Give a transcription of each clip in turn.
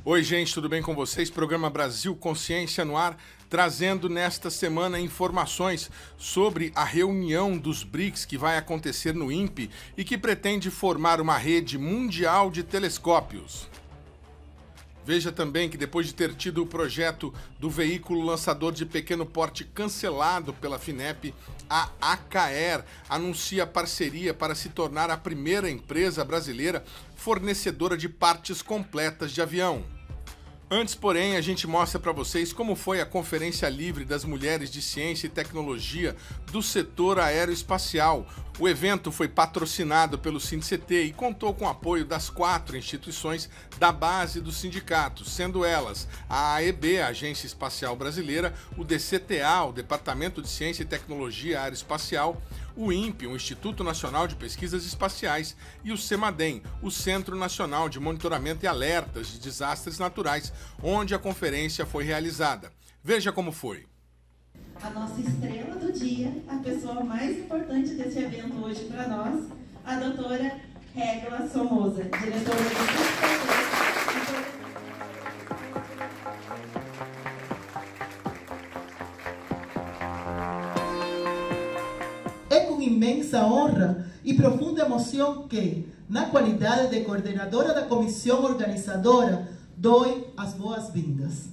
Oi gente, tudo bem com vocês? Programa Brasil Consciência no ar, trazendo nesta semana informações sobre a reunião dos BRICS que vai acontecer no INPE e que pretende formar uma rede mundial de telescópios. Veja também que depois de ter tido o projeto do veículo lançador de pequeno porte cancelado pela FINEP, a ACAER anuncia parceria para se tornar a primeira empresa brasileira fornecedora de partes completas de avião. Antes, porém, a gente mostra para vocês como foi a Conferência Livre das Mulheres de Ciência e Tecnologia do setor aeroespacial. O evento foi patrocinado pelo SINCT e contou com o apoio das 4 instituições da base dos sindicatos, sendo elas a AEB, a Agência Espacial Brasileira, o DCTA, o Departamento de Ciência e Tecnologia Aeroespacial, o INPE, o Instituto Nacional de Pesquisas Espaciais, e o CEMADEM, o Centro Nacional de Monitoramento e Alertas de Desastres Naturais, onde a conferência foi realizada. Veja como foi. A nossa estrela do dia, a pessoa mais importante desse evento hoje para nós, a doutora Régula Somoza, diretora do É com imensa honra e profunda emoção que, na qualidade de coordenadora da comissão organizadora, dou as boas-vindas.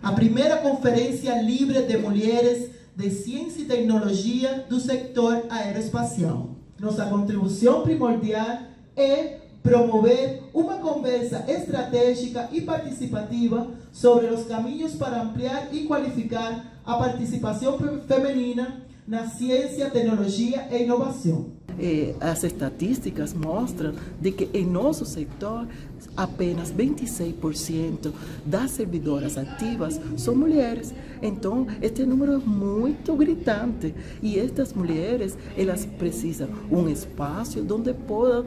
A primeira Conferência Livre de Mulheres de Ciência e Tecnologia do setor aeroespacial. Nossa contribuição primordial é promover uma conversa estratégica e participativa sobre os caminhos para ampliar e qualificar a participação feminina na ciência, tecnologia e inovação. As estatísticas mostram de que em nosso setor apenas 26% das servidoras ativas são mulheres. Então, este número é muito gritante e estas mulheres, elas precisam um espaço onde possam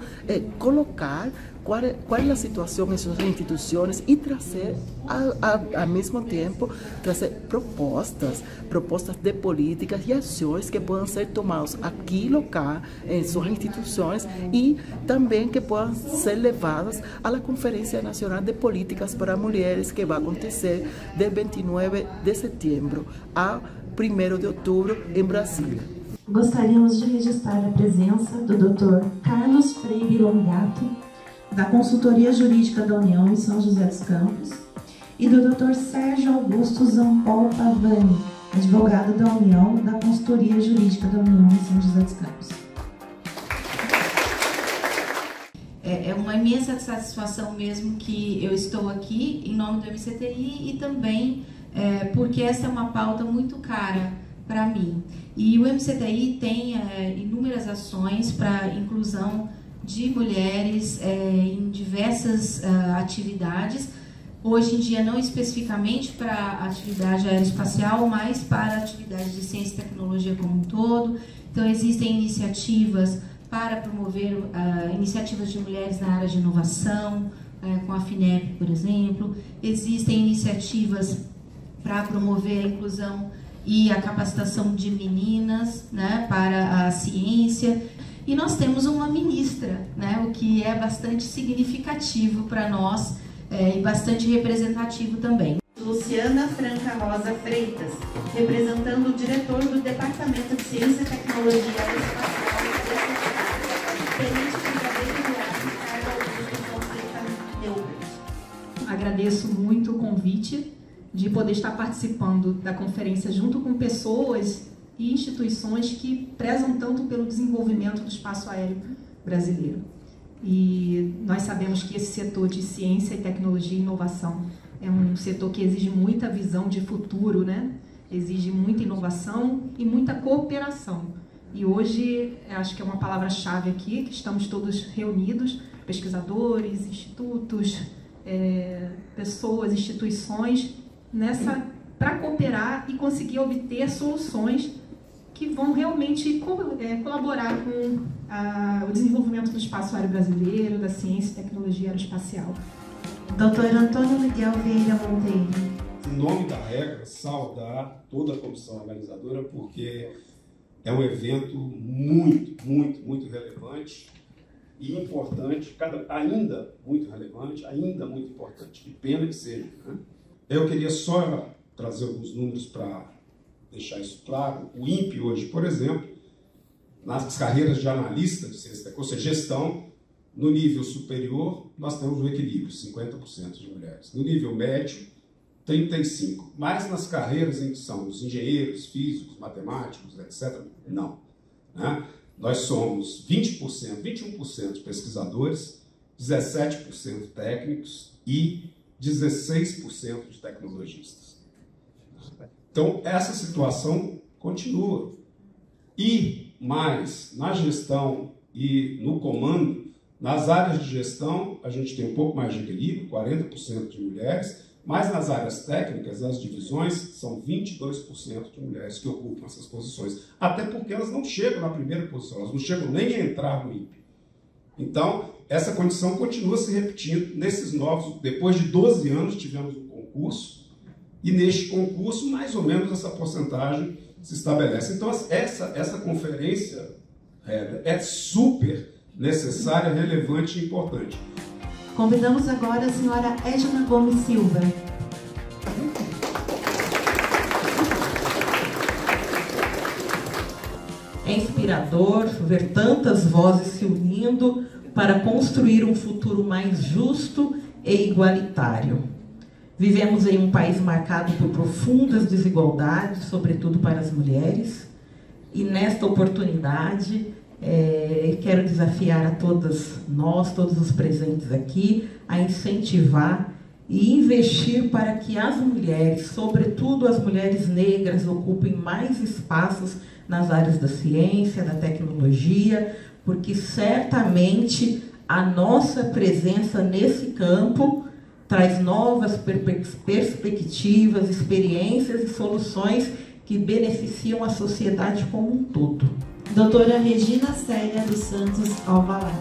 colocar qual é a situação em suas instituições e trazer, ao mesmo tempo, trazer propostas de políticas e ações que possam ser tomadas aqui local, em suas instituições, e também que possam ser levadas à Conferência Nacional de Políticas para Mulheres, que vai acontecer de 29 de setembro a 1º de outubro em Brasília. Gostaríamos de registrar a presença do Dr. Carlos Freire Longato, da Consultoria Jurídica da União em São José dos Campos, e do Dr. Sérgio Augusto Zampol Pavani, advogado da União, da Consultoria Jurídica da União em São José dos Campos. É uma imensa satisfação mesmo que eu estou aqui em nome do MCTI e também porque essa é uma pauta muito cara para mim. E o MCTI tem inúmeras ações para inclusão de mulheres em diversas atividades, hoje em dia não especificamente para a atividade aeroespacial, mas para atividades de ciência e tecnologia como um todo. Então existem iniciativas para promover iniciativas de mulheres na área de inovação, com a FINEP, por exemplo. Existem iniciativas para promover a inclusão e a capacitação de meninas, né, para a ciência. E nós temos uma ministra, né, o que é bastante significativo para nós e bastante representativo também. Luciana Franca Rosa Freitas, representando o diretor do Departamento de Ciência e Tecnologia Aeroespacial, Tenente Brigadeiro Carlos Augusto Fonseca Neubert. Agradeço muito o convite de poder estar participando da conferência junto com pessoas e instituições que prezam tanto pelo desenvolvimento do espaço aéreo brasileiro. E nós sabemos que esse setor de ciência e tecnologia e inovação é um setor que exige muita visão de futuro, né? Exige muita inovação e muita cooperação. E hoje, acho que é uma palavra-chave aqui, que estamos todos reunidos, pesquisadores, institutos, pessoas, instituições, nessa para cooperar e conseguir obter soluções que vão realmente colaborar com o desenvolvimento do espaço aéreo brasileiro, da ciência e tecnologia aeroespacial. Dr. Antônio Miguel Vieira Monteiro. Em nome da regra, saudar toda a comissão organizadora, porque é um evento muito relevante e importante, ainda muito relevante, ainda muito importante. Que pena que seja, né? Eu queria só trazer alguns números para deixar isso claro. O INPE hoje, por exemplo, nas carreiras de analista de ciência, ou seja, gestão, no nível superior, nós temos um equilíbrio, 50% de mulheres. No nível médio, 35%. Mas nas carreiras em que são os engenheiros, físicos, matemáticos, etc., não. Né? Nós somos 20%, 21% de pesquisadores, 17% técnicos e 16% de tecnologistas. Então, essa situação continua. E mais, na gestão e no comando, nas áreas de gestão, a gente tem um pouco mais de equilíbrio, 40% de mulheres, mas nas áreas técnicas, as divisões, são 22% de mulheres que ocupam essas posições. Até porque elas não chegam na primeira posição, elas não chegam nem a entrar no INPE. Então, essa condição continua se repetindo. Nesses novos, depois de 12 anos, tivemos um concurso, e neste concurso, mais ou menos, essa porcentagem se estabelece. Então, essa conferência é super necessária, relevante e importante. Convidamos agora a senhora Edna Gomes Silva. É inspirador ver tantas vozes se unindo para construir um futuro mais justo e igualitário. Vivemos em um país marcado por profundas desigualdades, sobretudo para as mulheres, e nesta oportunidade quero desafiar a todas nós, todos os presentes aqui, a incentivar e investir para que as mulheres, sobretudo as mulheres negras, ocupem mais espaços nas áreas da ciência, da tecnologia, porque certamente a nossa presença nesse campo traz novas perspectivas, experiências e soluções que beneficiam a sociedade como um todo. Doutora Regina Célia dos Santos Alvalade.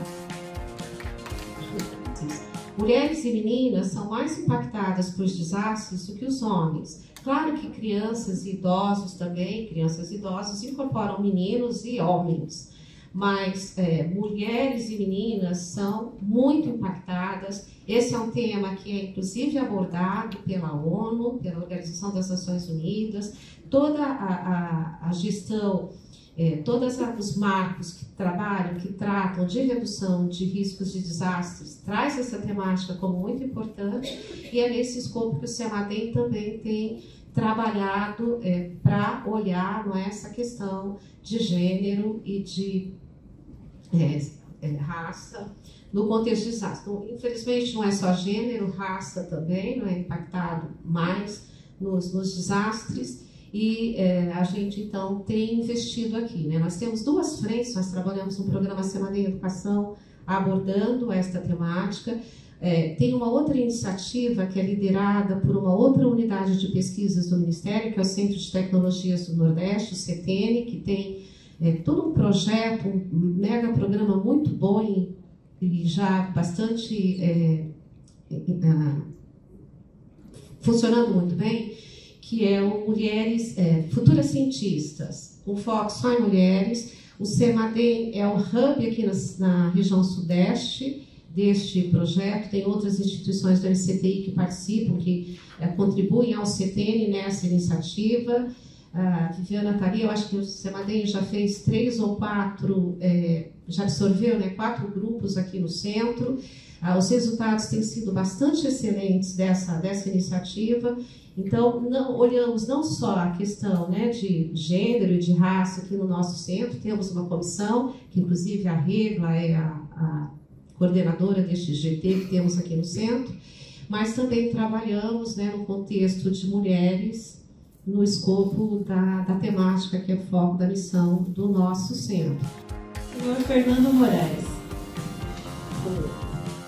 Mulheres e meninas são mais impactadas por desastres do que os homens. Claro que crianças e idosos também, crianças e idosos incorporam meninos e homens, mas mulheres e meninas são muito impactadas. Esse é um tema que é inclusive abordado pela ONU, pela Organização das Nações Unidas. Toda a gestão, todos os marcos que trabalham, que tratam de redução de riscos de desastres, traz essa temática como muito importante, e é nesse escopo que o CEMADEM também tem trabalhado para olhar essa questão de gênero e de raça no contexto de desastre. Então, infelizmente, não é só gênero, raça também não é impactado mais nos desastres. E a gente, então, tem investido aqui, né? Nós temos duas frentes, nós trabalhamos no programa CEMADEM Educação abordando esta temática. Tem uma outra iniciativa que é liderada por uma outra unidade de pesquisas do Ministério, que é o Centro de Tecnologias do Nordeste, o CETENE, que tem todo um projeto, um mega programa muito bom e já bastante funcionando muito bem, que é o Mulheres Futuras Cientistas, com foco só em mulheres. O CEMADEM é o hub aqui na região sudeste deste projeto. Tem outras instituições do MCTI que participam, que contribuem ao CETENE nessa iniciativa. A Viviana está ali, eu acho que o CEMADEM já fez 3 ou 4, já absorveu 4 grupos aqui no centro. Os resultados têm sido bastante excelentes dessa iniciativa. Então, olhamos não só a questão de gênero e de raça aqui no nosso centro, temos uma comissão, que inclusive a Regla é a coordenadora deste GT que temos aqui no centro, mas também trabalhamos no contexto de mulheres, no escopo da temática que é o foco da missão do nosso centro. Senhor Fernando Moraes.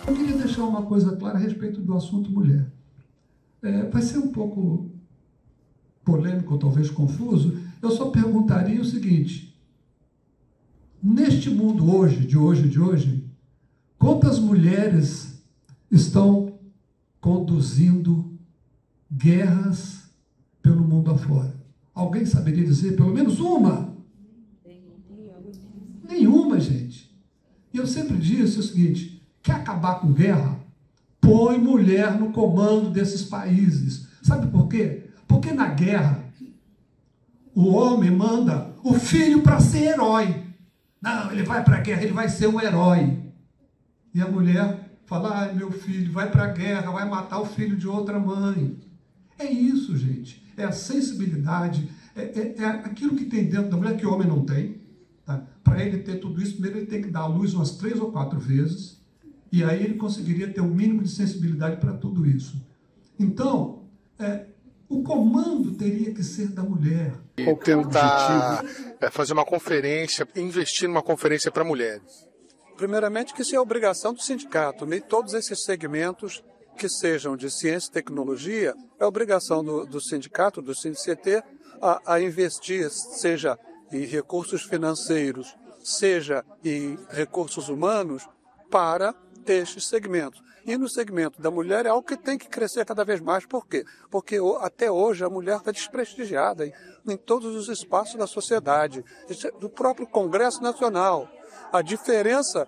Eu queria deixar uma coisa clara a respeito do assunto mulher. Vai ser um pouco polêmico ou talvez confuso, eu só perguntaria o seguinte: neste mundo de hoje, quantas mulheres estão conduzindo guerras pelo mundo afora? Alguém saberia dizer pelo menos uma? Nenhuma, gente. E eu sempre disse o seguinte: quer acabar com guerra? Põe mulher no comando desses países. Sabe por quê? Porque na guerra, o homem manda o filho para ser herói. Não, ele vai para a guerra, ele vai ser um herói. E a mulher fala: ai, meu filho, vai para a guerra, vai matar o filho de outra mãe. É isso, gente. É a sensibilidade, é aquilo que tem dentro da mulher que o homem não tem. Tá? Para ele ter tudo isso, primeiro ele tem que dar à luz umas 3 ou 4 vezes, e aí ele conseguiria ter um mínimo de sensibilidade para tudo isso. Então, o comando teria que ser da mulher. E tentar fazer uma conferência, investir numa conferência para mulheres. Primeiramente, que isso é obrigação do sindicato, né? Todos esses segmentos que sejam de ciência e tecnologia, é obrigação do sindicato, do CNCT, a investir, seja em recursos financeiros, seja em recursos humanos, para estes segmentos. E no segmento da mulher é algo que tem que crescer cada vez mais. Por quê? Porque até hoje a mulher está desprestigiada em todos os espaços da sociedade, do próprio Congresso Nacional. A diferença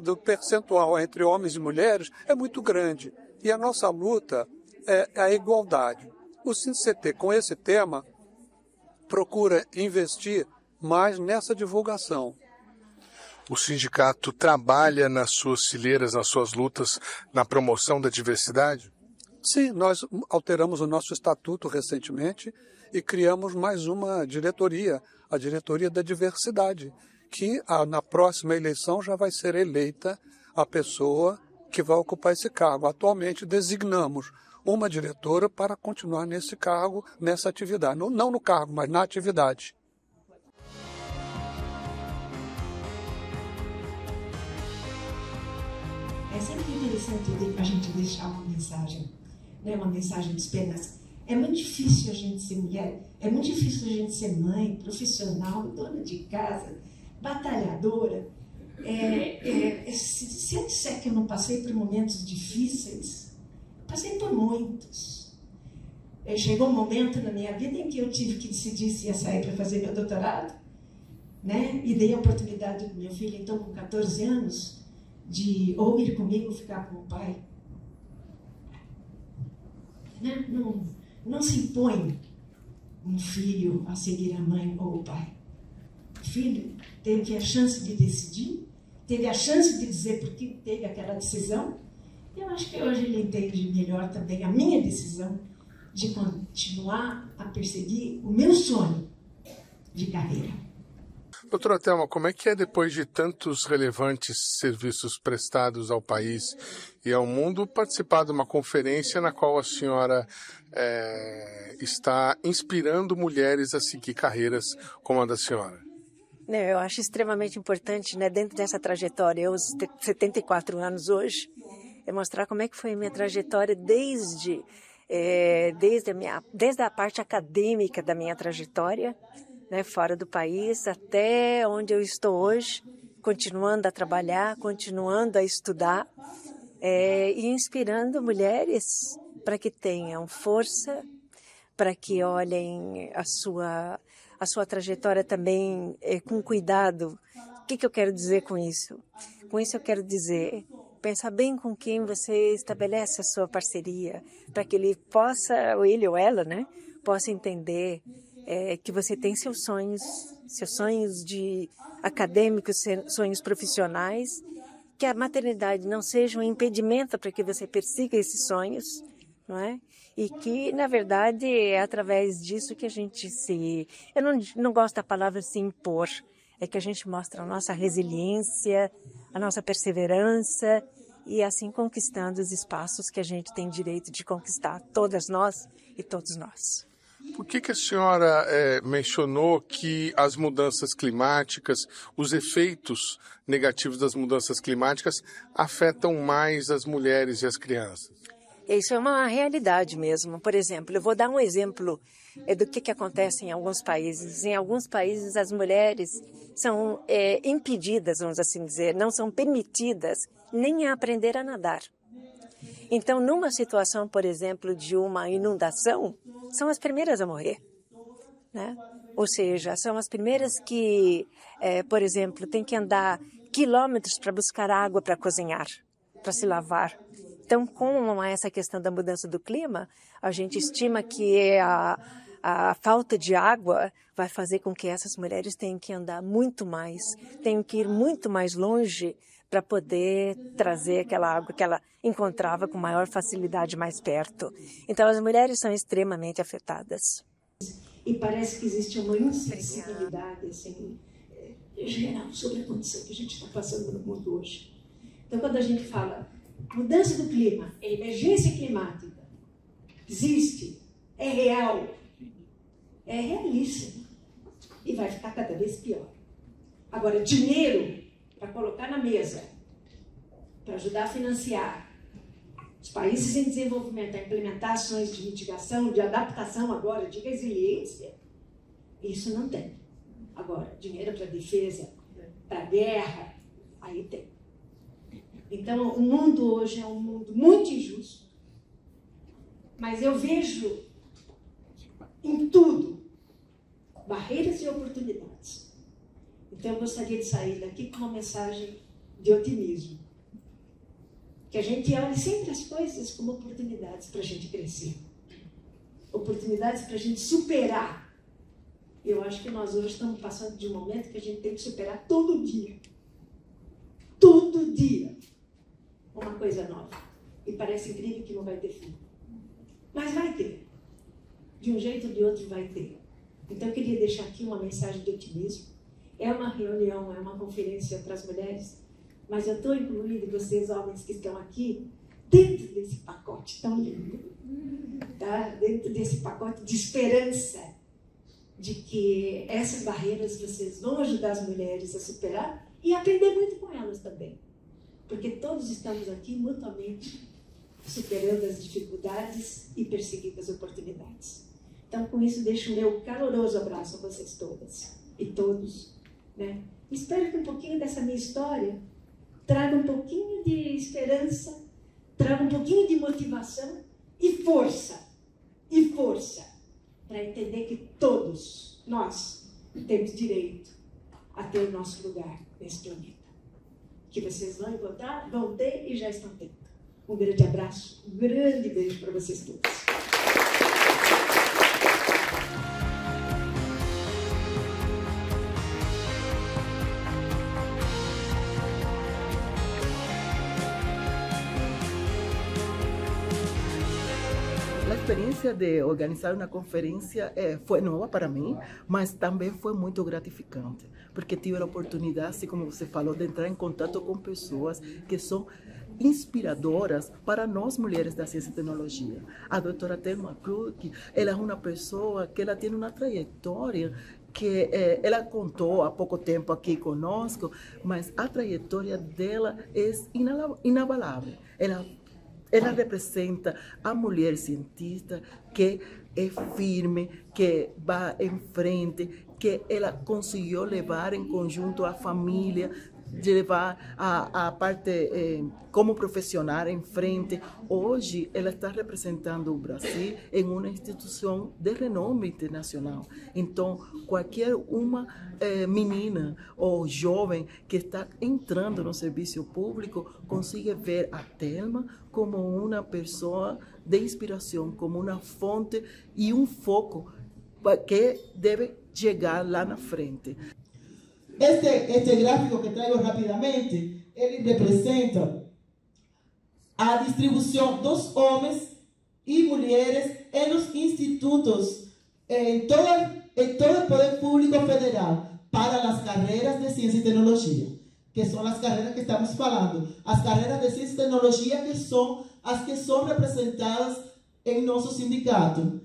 do percentual entre homens e mulheres é muito grande. E a nossa luta é a igualdade. O CNCT, com esse tema, procura investir mais nessa divulgação. O sindicato trabalha nas suas fileiras, nas suas lutas, na promoção da diversidade? Sim, nós alteramos o nosso estatuto recentemente e criamos mais uma diretoria, a Diretoria da Diversidade, que na próxima eleição já vai ser eleita a pessoa que vai ocupar esse cargo. Atualmente designamos uma diretora para continuar nesse cargo, nessa atividade. Não no cargo, mas na atividade. É sempre interessante a gente deixar uma mensagem, né? Uma mensagem de esperança. É muito difícil a gente ser mulher, é muito difícil a gente ser mãe, profissional, dona de casa, batalhadora. Se eu disser que eu não passei por momentos difíceis, passei por muitos. Chegou um momento na minha vida em que eu tive que decidir se ia sair para fazer meu doutorado, né? E dei a oportunidade do meu filho, então com 14 anos, de ou ir comigo ou ficar com o pai. Né? Não se impõe um filho a seguir a mãe ou o pai. O filho teve a chance de decidir, teve a chance de dizer por que teve aquela decisão. E eu acho que hoje ele entende melhor também a minha decisão de continuar a perseguir o meu sonho de carreira. Doutora Thelma, como é que é, depois de tantos relevantes serviços prestados ao país e ao mundo, participar de uma conferência na qual a senhora está inspirando mulheres a seguir carreiras como a da senhora? Eu acho extremamente importante, né, dentro dessa trajetória, eu 74 anos hoje, é mostrar como é que foi a minha trajetória desde a parte acadêmica da minha trajetória, né, fora do país, até onde eu estou hoje, continuando a trabalhar, continuando a estudar e inspirando mulheres para que tenham força, para que olhem a sua trajetória também com cuidado. O que eu quero dizer com isso? Com isso eu quero dizer, pensar bem com quem você estabelece a sua parceria, para que ele ou ela, né, possa entender que você tem seus sonhos de acadêmicos, sonhos profissionais, que a maternidade não seja um impedimento para que você persiga esses sonhos, não é? E que, na verdade, é através disso que a gente eu não gosto da palavra se impor, é que a gente mostra a nossa resiliência, a nossa perseverança e assim conquistando os espaços que a gente tem direito de conquistar, todas nós e todos nós. Por que a senhora mencionou que as mudanças climáticas, os efeitos negativos das mudanças climáticas afetam mais as mulheres e as crianças? Isso é uma realidade mesmo. Por exemplo, eu vou dar um exemplo do que acontece em alguns países. Em alguns países, as mulheres são impedidas, vamos assim dizer, não são permitidas nem a aprender a nadar. Então, numa situação, por exemplo, de uma inundação, são as primeiras a morrer, né? Ou seja, são as primeiras que, por exemplo, têm que andar quilômetros para buscar água para cozinhar, para se lavar. Então, com essa questão da mudança do clima, a gente estima que a falta de água vai fazer com que essas mulheres tenham que andar muito mais, tenham que ir muito mais longe para poder trazer aquela água que ela encontrava com maior facilidade mais perto. Então, as mulheres são extremamente afetadas. E parece que existe uma insensibilidade, assim, geral, sobre a condição que a gente está passando no mundo hoje. Então, quando a gente fala mudança do clima, emergência climática, existe, é real, é realíssimo e vai ficar cada vez pior. Agora, dinheiro para colocar na mesa, para ajudar a financiar os países em desenvolvimento a implementar ações de mitigação, de adaptação agora, de resiliência, isso não tem. Agora, dinheiro para defesa, para guerra, aí tem. Então, o mundo hoje é um mundo muito injusto, mas eu vejo em tudo barreiras e oportunidades. Então, eu gostaria de sair daqui com uma mensagem de otimismo. Que a gente olhe sempre as coisas como oportunidades para a gente crescer. Oportunidades para a gente superar. Eu acho que nós hoje estamos passando de um momento que a gente tem que superar todo dia. Todo dia. Uma coisa nova. E parece incrível que não vai ter fim. Mas vai ter. De um jeito ou de outro vai ter. Então eu queria deixar aqui uma mensagem de otimismo. É uma reunião, é uma conferência para as mulheres, mas eu estou incluindo vocês, homens que estão aqui, dentro desse pacote tão lindo, tá? Dentro desse pacote de esperança, de que essas barreiras vocês vão ajudar as mulheres a superar e aprender muito com elas também. Porque todos estamos aqui mutuamente superando as dificuldades e perseguindo as oportunidades. Então, com isso, deixo o meu caloroso abraço a vocês todas e todos, né? Espero que um pouquinho dessa minha história traga um pouquinho de esperança, traga um pouquinho de motivação e força para entender que todos nós temos direito a ter o nosso lugar nesse planeta. Que vocês vão encontrar, vão ter e já estão tendo. Um grande abraço, um grande beijo para vocês todos. A experiência de organizar uma conferência foi nova para mim, mas também foi muito gratificante, porque tive a oportunidade, assim como você falou, de entrar em contato com pessoas que são inspiradoras para nós mulheres da ciência e tecnologia. A doutora Thelma Krug, ela é uma pessoa que ela tem uma trajetória que ela contou há pouco tempo aqui conosco, mas a trajetória dela é inabalável. Ela representa a mulher cientista que é firme, que vai em frente, que ela conseguiu levar em conjunto a família, de levar a parte como profissional em frente. Hoje, ela está representando o Brasil em uma instituição de renome internacional. Então, qualquer uma menina ou jovem que está entrando no serviço público consegue ver a Thelma como uma pessoa de inspiração, como uma fonte e um foco que deve chegar lá na frente. Este gráfico que traigo rápidamente, ele representa a distribuição dos homens e mulheres em los institutos, en todo el poder público federal, para las carreras de ciencia y tecnología, que son las carreras que estamos falando. As carreras de ciencia y tecnología que son as que son representadas en nuestro sindicato.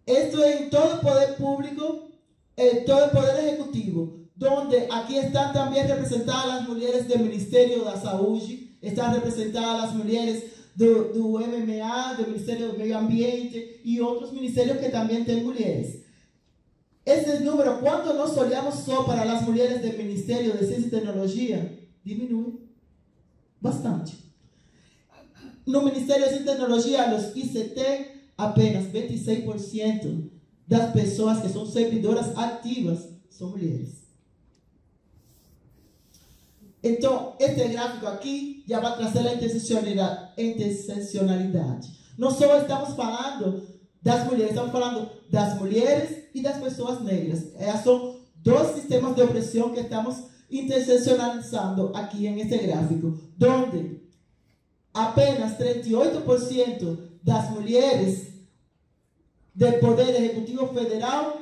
Esto es en todo el poder público, en todo el poder ejecutivo, donde aquí están también representadas las mujeres del Ministerio de la Salud, están representadas las mujeres do MMA, do Ministério do Meio Ambiente e outros ministérios que também têm mulheres. Esse número, quando nós olhamos só para as mulheres do Ministério de Ciência e Tecnologia, diminui bastante. No Ministério de Ciência e Tecnologia, nos ICT, apenas 26% das pessoas que são servidoras ativas são mulheres. Então, este gráfico aqui já vai trazer a interseccionalidade. Não só estamos falando das mulheres, estamos falando das mulheres e das pessoas negras. São dois sistemas de opressão que estamos interseccionalizando aqui nesse gráfico, onde apenas 38% das mulheres do Poder Executivo Federal,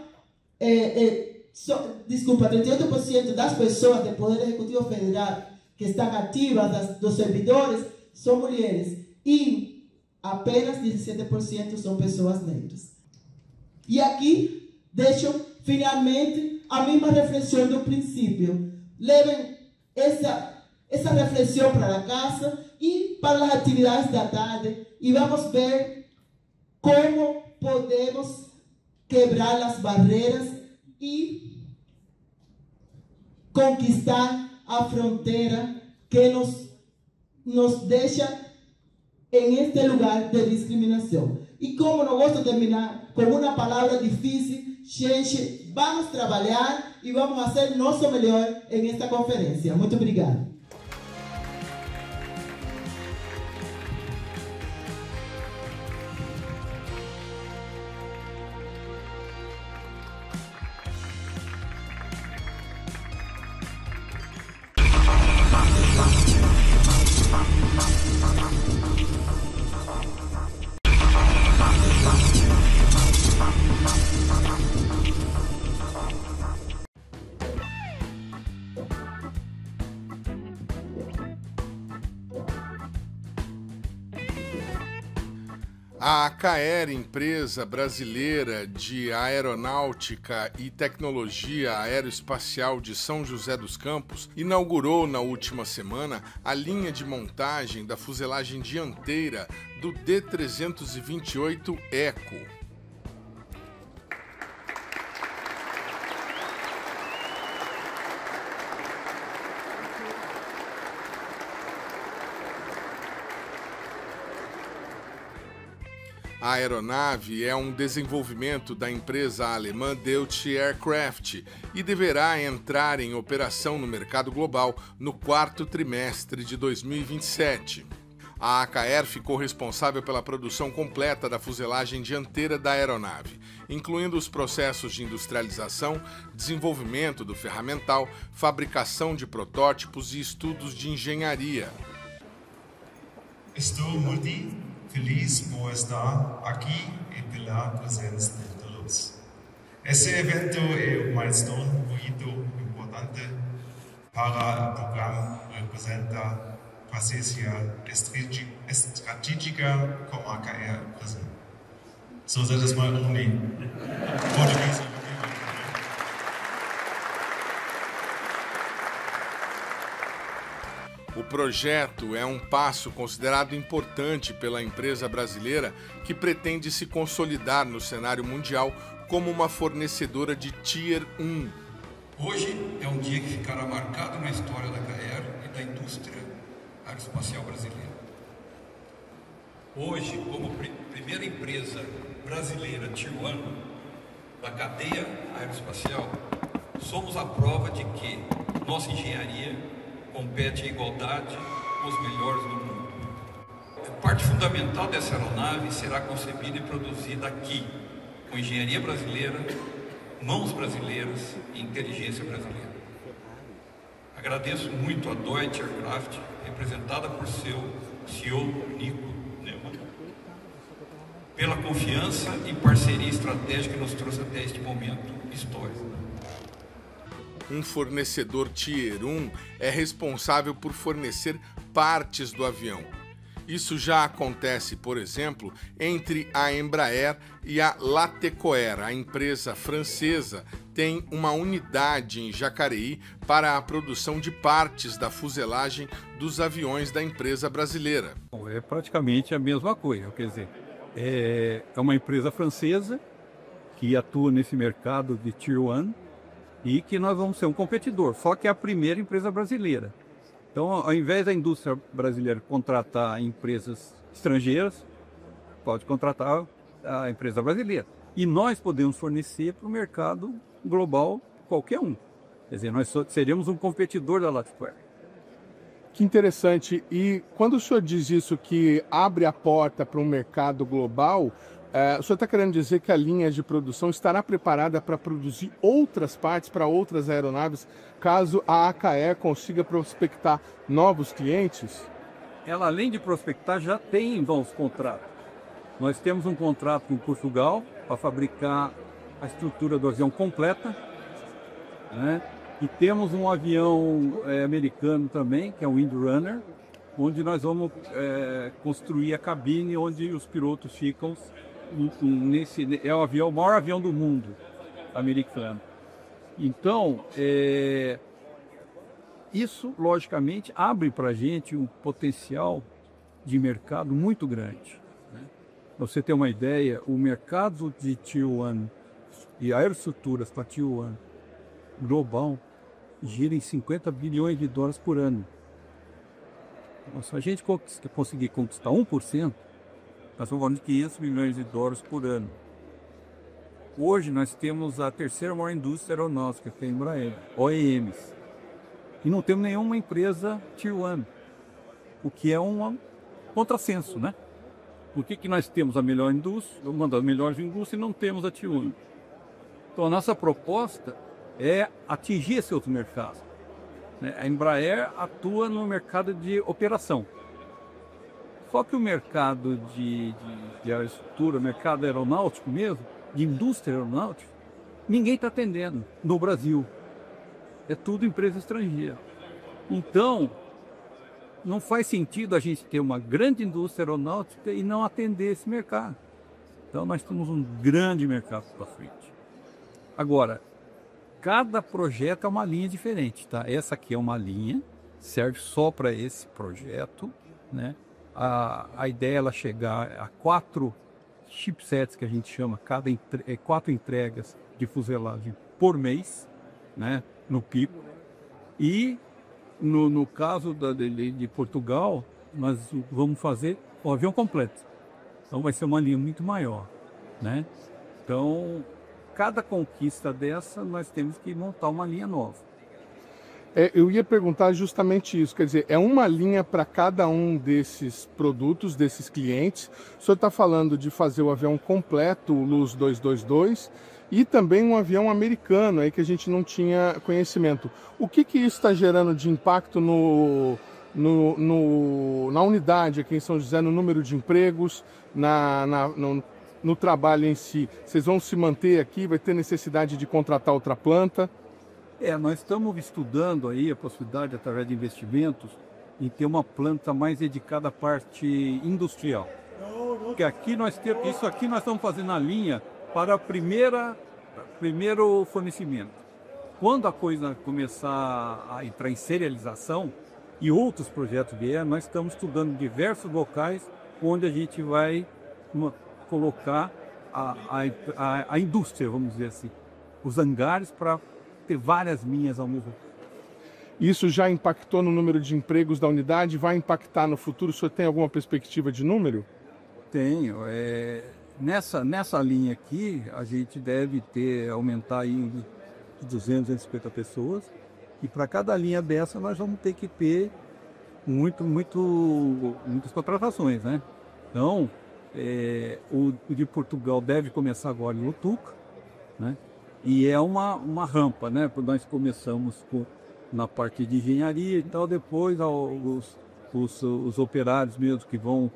38% das pessoas do Poder Executivo Federal que estão ativas, dos servidores, são mulheres. E apenas 17% são pessoas negras. E aqui deixo finalmente a mesma reflexão do princípio. Levem essa reflexão para casa e para as atividades da tarde e vamos ver como podemos quebrar as barreiras e conquistar a fronteira que nos deixa em este lugar de discriminação. E como não gosto de terminar com uma palavra difícil, gente, vamos trabalhar e vamos fazer nosso melhor em esta conferência. Muito obrigada. A ACAER, empresa brasileira de aeronáutica e tecnologia aeroespacial de São José dos Campos, inaugurou na última semana a linha de montagem da fuselagem dianteira do D328 Eco. A aeronave é um desenvolvimento da empresa alemã Deutsche Aircraft e deverá entrar em operação no mercado global no quarto trimestre de 2027. A ACAER ficou responsável pela produção completa da fuselagem dianteira da aeronave, incluindo os processos de industrialização, desenvolvimento do ferramental, fabricação de protótipos e estudos de engenharia. Estou muito feliz por estar aqui e pela presença de todos. Esse evento é milestone muito importante para o programa representa presença estratégica como a ACAER presente. So that is my only Portuguese. O projeto é um passo considerado importante pela empresa brasileira que pretende se consolidar no cenário mundial como uma fornecedora de Tier 1. Hoje é um dia que ficará marcado na história da ACAER e da indústria aeroespacial brasileira. Hoje, como primeira empresa brasileira Tier 1 da cadeia aeroespacial, somos a prova de que nossa engenharia compete em igualdade com os melhores do mundo. A parte fundamental dessa aeronave será concebida e produzida aqui, com engenharia brasileira, mãos brasileiras e inteligência brasileira. Agradeço muito a Deutsche Aircraft, representada por seu CEO Nico Neumann, pela confiança e parceria estratégica que nos trouxe até este momento histórico. Um fornecedor Tier 1 é responsável por fornecer partes do avião. Isso já acontece, por exemplo, entre a Embraer e a Latécoère, a empresa francesa tem uma unidade em Jacareí para a produção de partes da fuselagem dos aviões da empresa brasileira. É praticamente a mesma coisa, quer dizer, é uma empresa francesa que atua nesse mercado de Tier 1 e que nós vamos ser um competidor, só que é a primeira empresa brasileira. Então, ao invés da indústria brasileira contratar empresas estrangeiras, pode contratar a empresa brasileira. E nós podemos fornecer para o mercado global qualquer um. Quer dizer, nós seríamos um competidor da Latipware. Que interessante. E quando o senhor diz isso, que abre a porta para um mercado global, o senhor está querendo dizer que a linha de produção estará preparada para produzir outras partes para outras aeronaves, caso a AKE consiga prospectar novos clientes? Ela, além de prospectar, já tem bons contratos. Nós temos um contrato com Portugal para fabricar a estrutura do avião completa, né? E temos um avião americano também, que é o Windrunner, onde nós vamos construir a cabine onde os pilotos ficam. É o maior avião do mundo, americano. Então, isso, logicamente, abre para a gente um potencial de mercado muito grande. Né? Para você ter uma ideia, o mercado de Tier 1 e aeroestruturas para Tier 1 global gira em 50 bilhões de dólares por ano. Então, se a gente conseguir conquistar 1%, nós estamos falando de 500 milhões de dólares por ano. Hoje nós temos a terceira maior indústria aeronáutica, que é a Embraer, OEMs. E não temos nenhuma empresa Tier 1, o que é um contrassenso, né? Por que nós temos a melhor indústria, uma das melhores indústrias, e não temos a Tier 1? Então a nossa proposta é atingir esse outro mercado. A Embraer atua no mercado de operação. Só que o mercado de aeroestrutura, mercado aeronáutico mesmo, de indústria aeronáutica, ninguém está atendendo no Brasil. É tudo empresa estrangeira. Então, não faz sentido a gente ter uma grande indústria aeronáutica e não atender esse mercado. Então, nós temos um grande mercado para frente. Agora, cada projeto é uma linha diferente, tá? Essa aqui é uma linha, serve só para esse projeto, né? A ideia é ela chegar a 4 chipsets, que a gente chama, 4 entregas de fuselagem por mês, né, no pico. E no caso de Portugal, nós vamos fazer o avião completo. Então vai ser uma linha muito maior, né? Então, cada conquista dessa, nós temos que montar uma linha nova. Eu ia perguntar justamente isso, quer dizer, é uma linha para cada um desses produtos, desses clientes. O senhor está falando de fazer o avião completo, o LUS 222, e também um avião americano, aí que a gente não tinha conhecimento. O que isso está gerando de impacto na unidade aqui em São José, no número de empregos, no trabalho em si? Vocês vão se manter aqui? Vai ter necessidade de contratar outra planta? Nós estamos estudando aí a possibilidade, através de investimentos, em ter uma planta mais dedicada à parte industrial. Porque aqui nós temos, isso aqui nós estamos fazendo a linha para primeiro fornecimento. Quando a coisa começar a entrar em serialização e outros projetos vierem, nós estamos estudando diversos locais onde a gente vai colocar a indústria, vamos dizer assim, os hangares para ter várias linhas ao mesmo tempo. Isso já impactou no número de empregos da unidade? Vai impactar no futuro? O senhor tem alguma perspectiva de número? Tenho. Nessa linha aqui, a gente deve aumentar aí de 200, 250 pessoas. E para cada linha dessa, nós vamos ter que ter muitas contratações, né? Então, o de Portugal deve começar agora em Lutuca, né? E é uma rampa, né? Nós começamos na parte de engenharia e tal, depois os operários mesmo que vão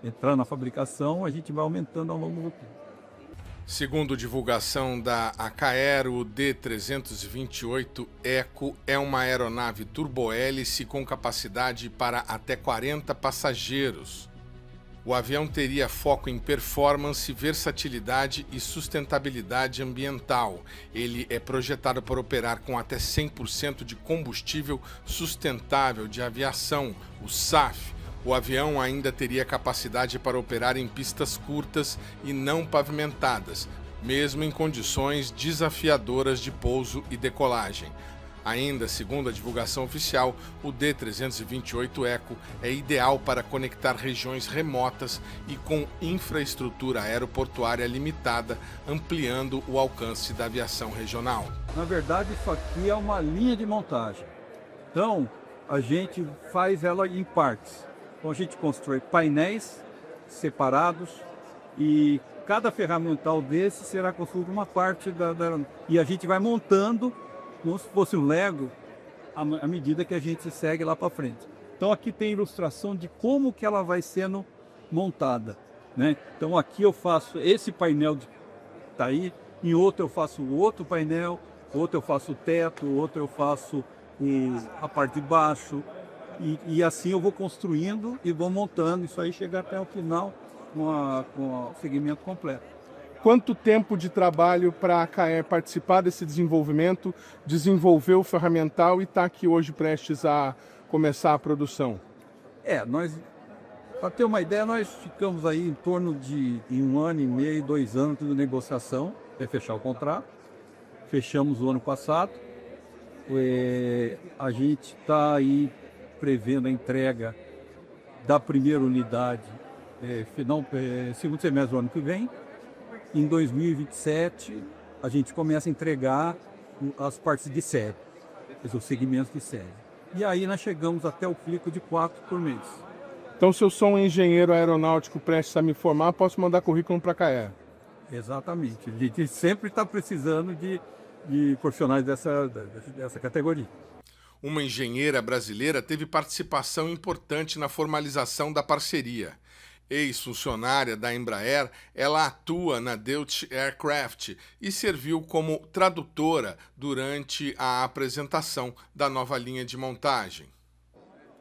entrar na fabricação, a gente vai aumentando ao longo do tempo. Segundo divulgação da AKAero, o D328 Eco é uma aeronave turbohélice com capacidade para até 40 passageiros. O avião teria foco em performance, versatilidade e sustentabilidade ambiental. Ele é projetado para operar com até 100% de combustível sustentável de aviação, o SAF. O avião ainda teria capacidade para operar em pistas curtas e não pavimentadas, mesmo em condições desafiadoras de pouso e decolagem. Ainda, segundo a divulgação oficial, o D328 Eco é ideal para conectar regiões remotas e com infraestrutura aeroportuária limitada, ampliando o alcance da aviação regional. Na verdade, isso aqui é uma linha de montagem. Então, a gente faz ela em partes. Então, a gente constrói painéis separados e cada ferramental desse será construído uma parte e a gente vai montando como se fosse um Lego, à medida que a gente segue lá para frente. Então aqui tem ilustração de como que ela vai sendo montada, né? Então aqui eu faço esse painel que está aí, em outro eu faço outro painel, outro eu faço o teto, outro eu faço a parte de baixo, e assim eu vou construindo e vou montando, isso aí chegar até o final com o segmento completo. Quanto tempo de trabalho para a CAER participar desse desenvolvimento, desenvolver o ferramental e está aqui hoje prestes a começar a produção? Para ter uma ideia, nós ficamos aí em torno de 1 ano e meio, 2 anos de negociação até fechar o contrato. Fechamos o ano passado. A gente está aí prevendo a entrega da primeira unidade segundo semestre do ano que vem. Em 2027, a gente começa a entregar as partes de série, os segmentos de série. E aí nós chegamos até o pico de 4 por mês. Então, se eu sou um engenheiro aeronáutico prestes a me formar, posso mandar currículo para a CAER? Exatamente. A gente sempre está precisando de profissionais dessa categoria. Uma engenheira brasileira teve participação importante na formalização da parceria. Ex-funcionária da Embraer, ela atua na Deutsche Aircraft e serviu como tradutora durante a apresentação da nova linha de montagem.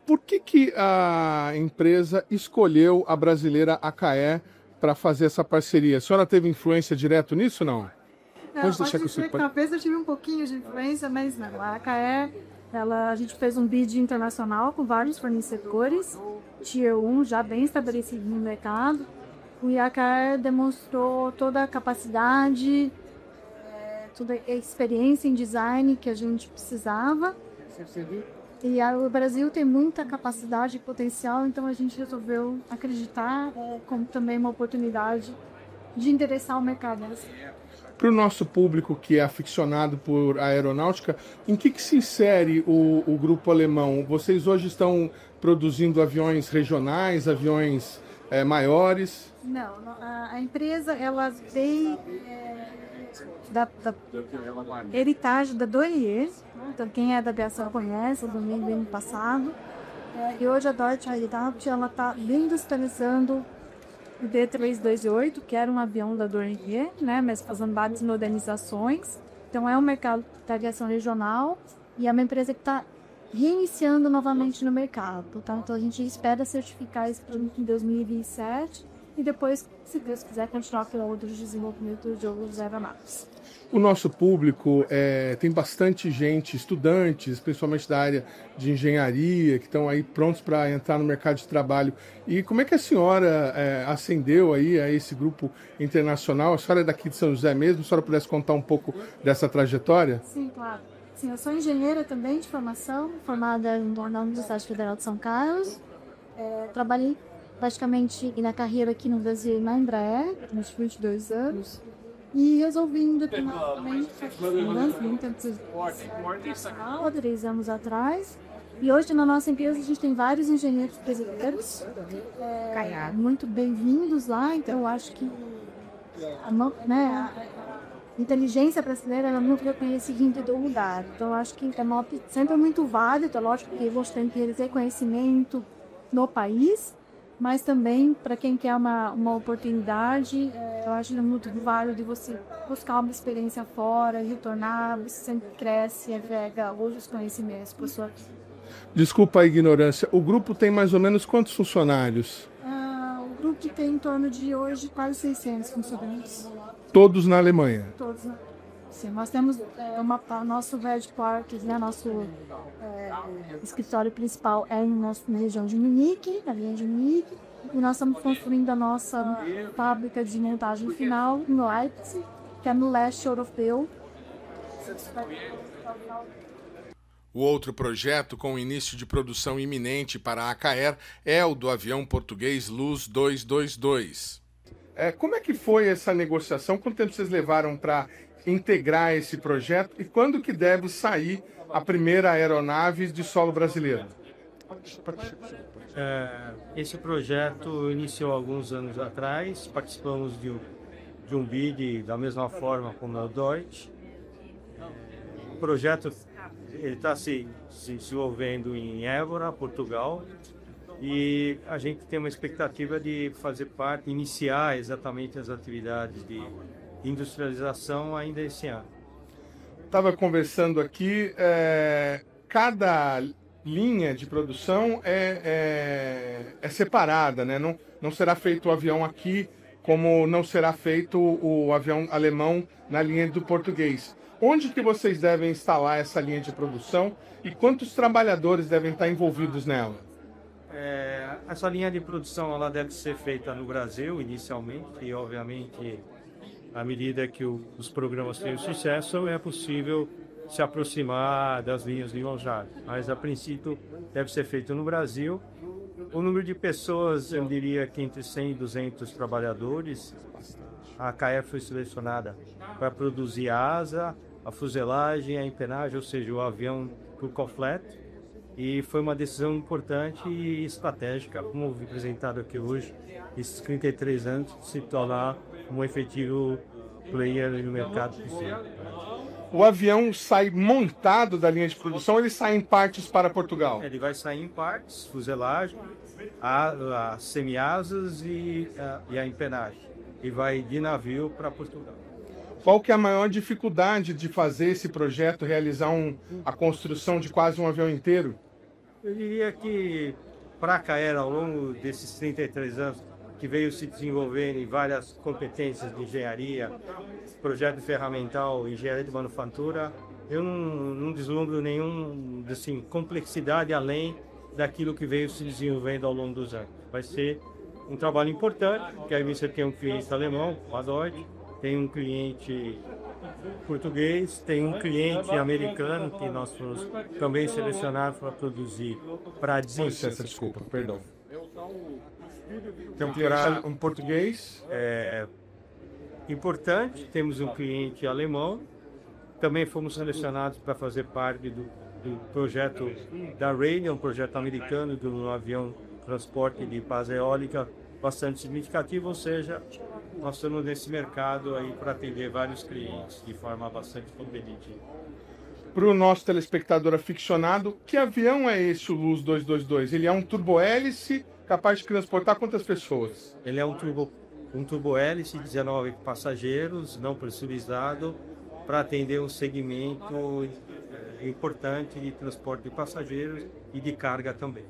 Por que a empresa escolheu a brasileira AKE para fazer essa parceria? A senhora teve influência direto nisso, não? Não, pode dizer que talvez eu tive um pouquinho de influência, mas não. A AKE, a gente fez um bid internacional com vários fornecedores, Tier 1, já bem estabelecido no mercado. O AKE demonstrou toda a capacidade, toda a experiência em design que a gente precisava. E o Brasil tem muita capacidade e potencial, então a gente resolveu acreditar como também uma oportunidade de endereçar o mercado. Para o nosso público que é aficionado por aeronáutica, em que se insere o grupo alemão? Vocês hoje estão produzindo aviões regionais, aviões maiores? Não, a empresa ela veio da heritage da Dornier, então quem é da aviação conhece, do ano passado, e hoje a Deutsche Aircraft ela está industrializando o D328, que era um avião da Dornier, né, mas fazendo várias modernizações. Então é um mercado da aviação regional e é uma empresa que está reiniciando novamente no mercado, tá? Então a gente espera certificar esse produto em 2027 e depois, se Deus quiser, continuar com outros desenvolvimentos de outros aeronaves. O nosso público tem bastante gente, estudantes, principalmente da área de engenharia, que estão aí prontos para entrar no mercado de trabalho. E como é que a senhora ascendeu aí a esse grupo internacional? A senhora é daqui de São José mesmo? Se a senhora pudesse contar um pouco dessa trajetória? Sim, claro. Sim, eu sou engenheira também de formação, formada na Universidade Federal de São Carlos. Trabalhei praticamente na carreira aqui no Brasil na Embraer, nos 22 anos. E resolvi em determinado momento, há 3 anos atrás. E hoje na nossa empresa a gente tem vários engenheiros brasileiros muito bem-vindos lá. Então eu acho que a inteligência brasileira é muito reconhecida em todo lugar. Então eu acho que é sempre muito válido, é lógico que você tem que ter conhecimento no país, mas também para quem quer uma oportunidade, eu acho que é muito válido de você buscar uma experiência fora, retornar, você sempre cresce e agrega outros conhecimentos para sua vida. Desculpa a ignorância, o grupo tem mais ou menos quantos funcionários? O grupo que tem em torno de hoje quase 600 funcionários. Todos na Alemanha? Todos. Sim, nós temos nosso headquarters, né, nosso escritório principal na região de Munique, na linha de Munique, e nós estamos construindo a nossa fábrica de montagem final em Leipzig, que é no leste europeu. O outro projeto com início de produção iminente para a ACAER é o do avião português Luz 222. Como é que foi essa negociação? Quanto tempo vocês levaram para integrar esse projeto e quando que deve sair a primeira aeronave de solo brasileiro? Esse projeto iniciou alguns anos atrás, participamos de um bid da mesma forma como o Deutsche. O projeto está se desenvolvendo em Évora, Portugal, e a gente tem uma expectativa de fazer parte, iniciar exatamente as atividades de industrialização ainda esse ano. Estava conversando aqui, cada linha de produção é separada, né? Não será feito o avião aqui como não será feito o avião alemão na linha do português. Onde que vocês devem instalar essa linha de produção e quantos trabalhadores devem estar envolvidos nela? Essa linha de produção ela deve ser feita no Brasil inicialmente e obviamente à medida que os programas têm sucesso é possível se aproximar das linhas de longevidade. Mas a princípio deve ser feito no Brasil. O número de pessoas, eu diria que entre 100 e 200 trabalhadores. A ACAER foi selecionada para produzir a asa, a fuselagem, a empenagem, ou seja, o avião por completo. E foi uma decisão importante e estratégica, como apresentado aqui hoje, esses 33 anos, se tornar um efetivo player no mercado. O avião sai montado da linha de produção ou ele sai em partes para Portugal? Ele vai sair em partes, fuselagem, a semiasas e a empenagem. E vai de navio para Portugal. Qual que é a maior dificuldade de fazer esse projeto, realizar a construção de quase um avião inteiro? Eu diria que para a ACAER, ao longo desses 33 anos, que veio se desenvolvendo em várias competências de engenharia, projeto ferramental, engenharia de manufatura, eu não deslumbro nenhuma complexidade além daquilo que veio se desenvolvendo ao longo dos anos. Vai ser um trabalho importante, porque aí você tem um cliente alemão, a Deutsche, tem um cliente português, tem um cliente americano que nós fomos também selecionados para produzir, para desenvolver. Desculpa, perdão. Tem um cliente um português? Importante, temos um cliente alemão, também fomos selecionados para fazer parte do projeto da Raytheon, um projeto americano do avião transporte de base eólica bastante significativo, ou seja, nós estamos nesse mercado aí para atender vários clientes de forma bastante competitiva. Para o nosso telespectador aficionado, que avião é esse, o Luz 222? Ele é um turbohélice capaz de transportar quantas pessoas? Ele é um turbohélice, 19 passageiros, não pressurizado, para atender um segmento importante de transporte de passageiros e de carga também.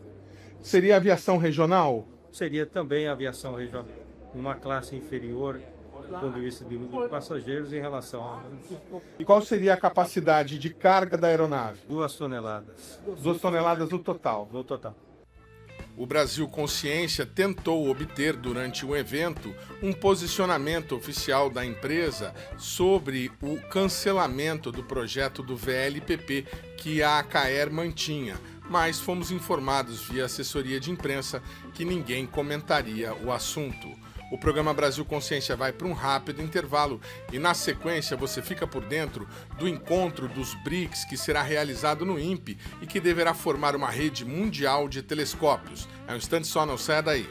Seria aviação regional? Seria também aviação regional, uma classe inferior do ponto de vista de número de passageiros em relação a... E qual seria a capacidade de carga da aeronave? 2 toneladas. 2 toneladas no total? No total. O Brasil Consciência tentou obter durante o evento um posicionamento oficial da empresa sobre o cancelamento do projeto do VLPP que a ACAER mantinha, mas fomos informados via assessoria de imprensa que ninguém comentaria o assunto. O programa Brasil Consciência vai para um rápido intervalo e, na sequência, você fica por dentro do encontro dos BRICS que será realizado no INPE e que deverá formar uma rede mundial de telescópios. É um instante só, não saia daí.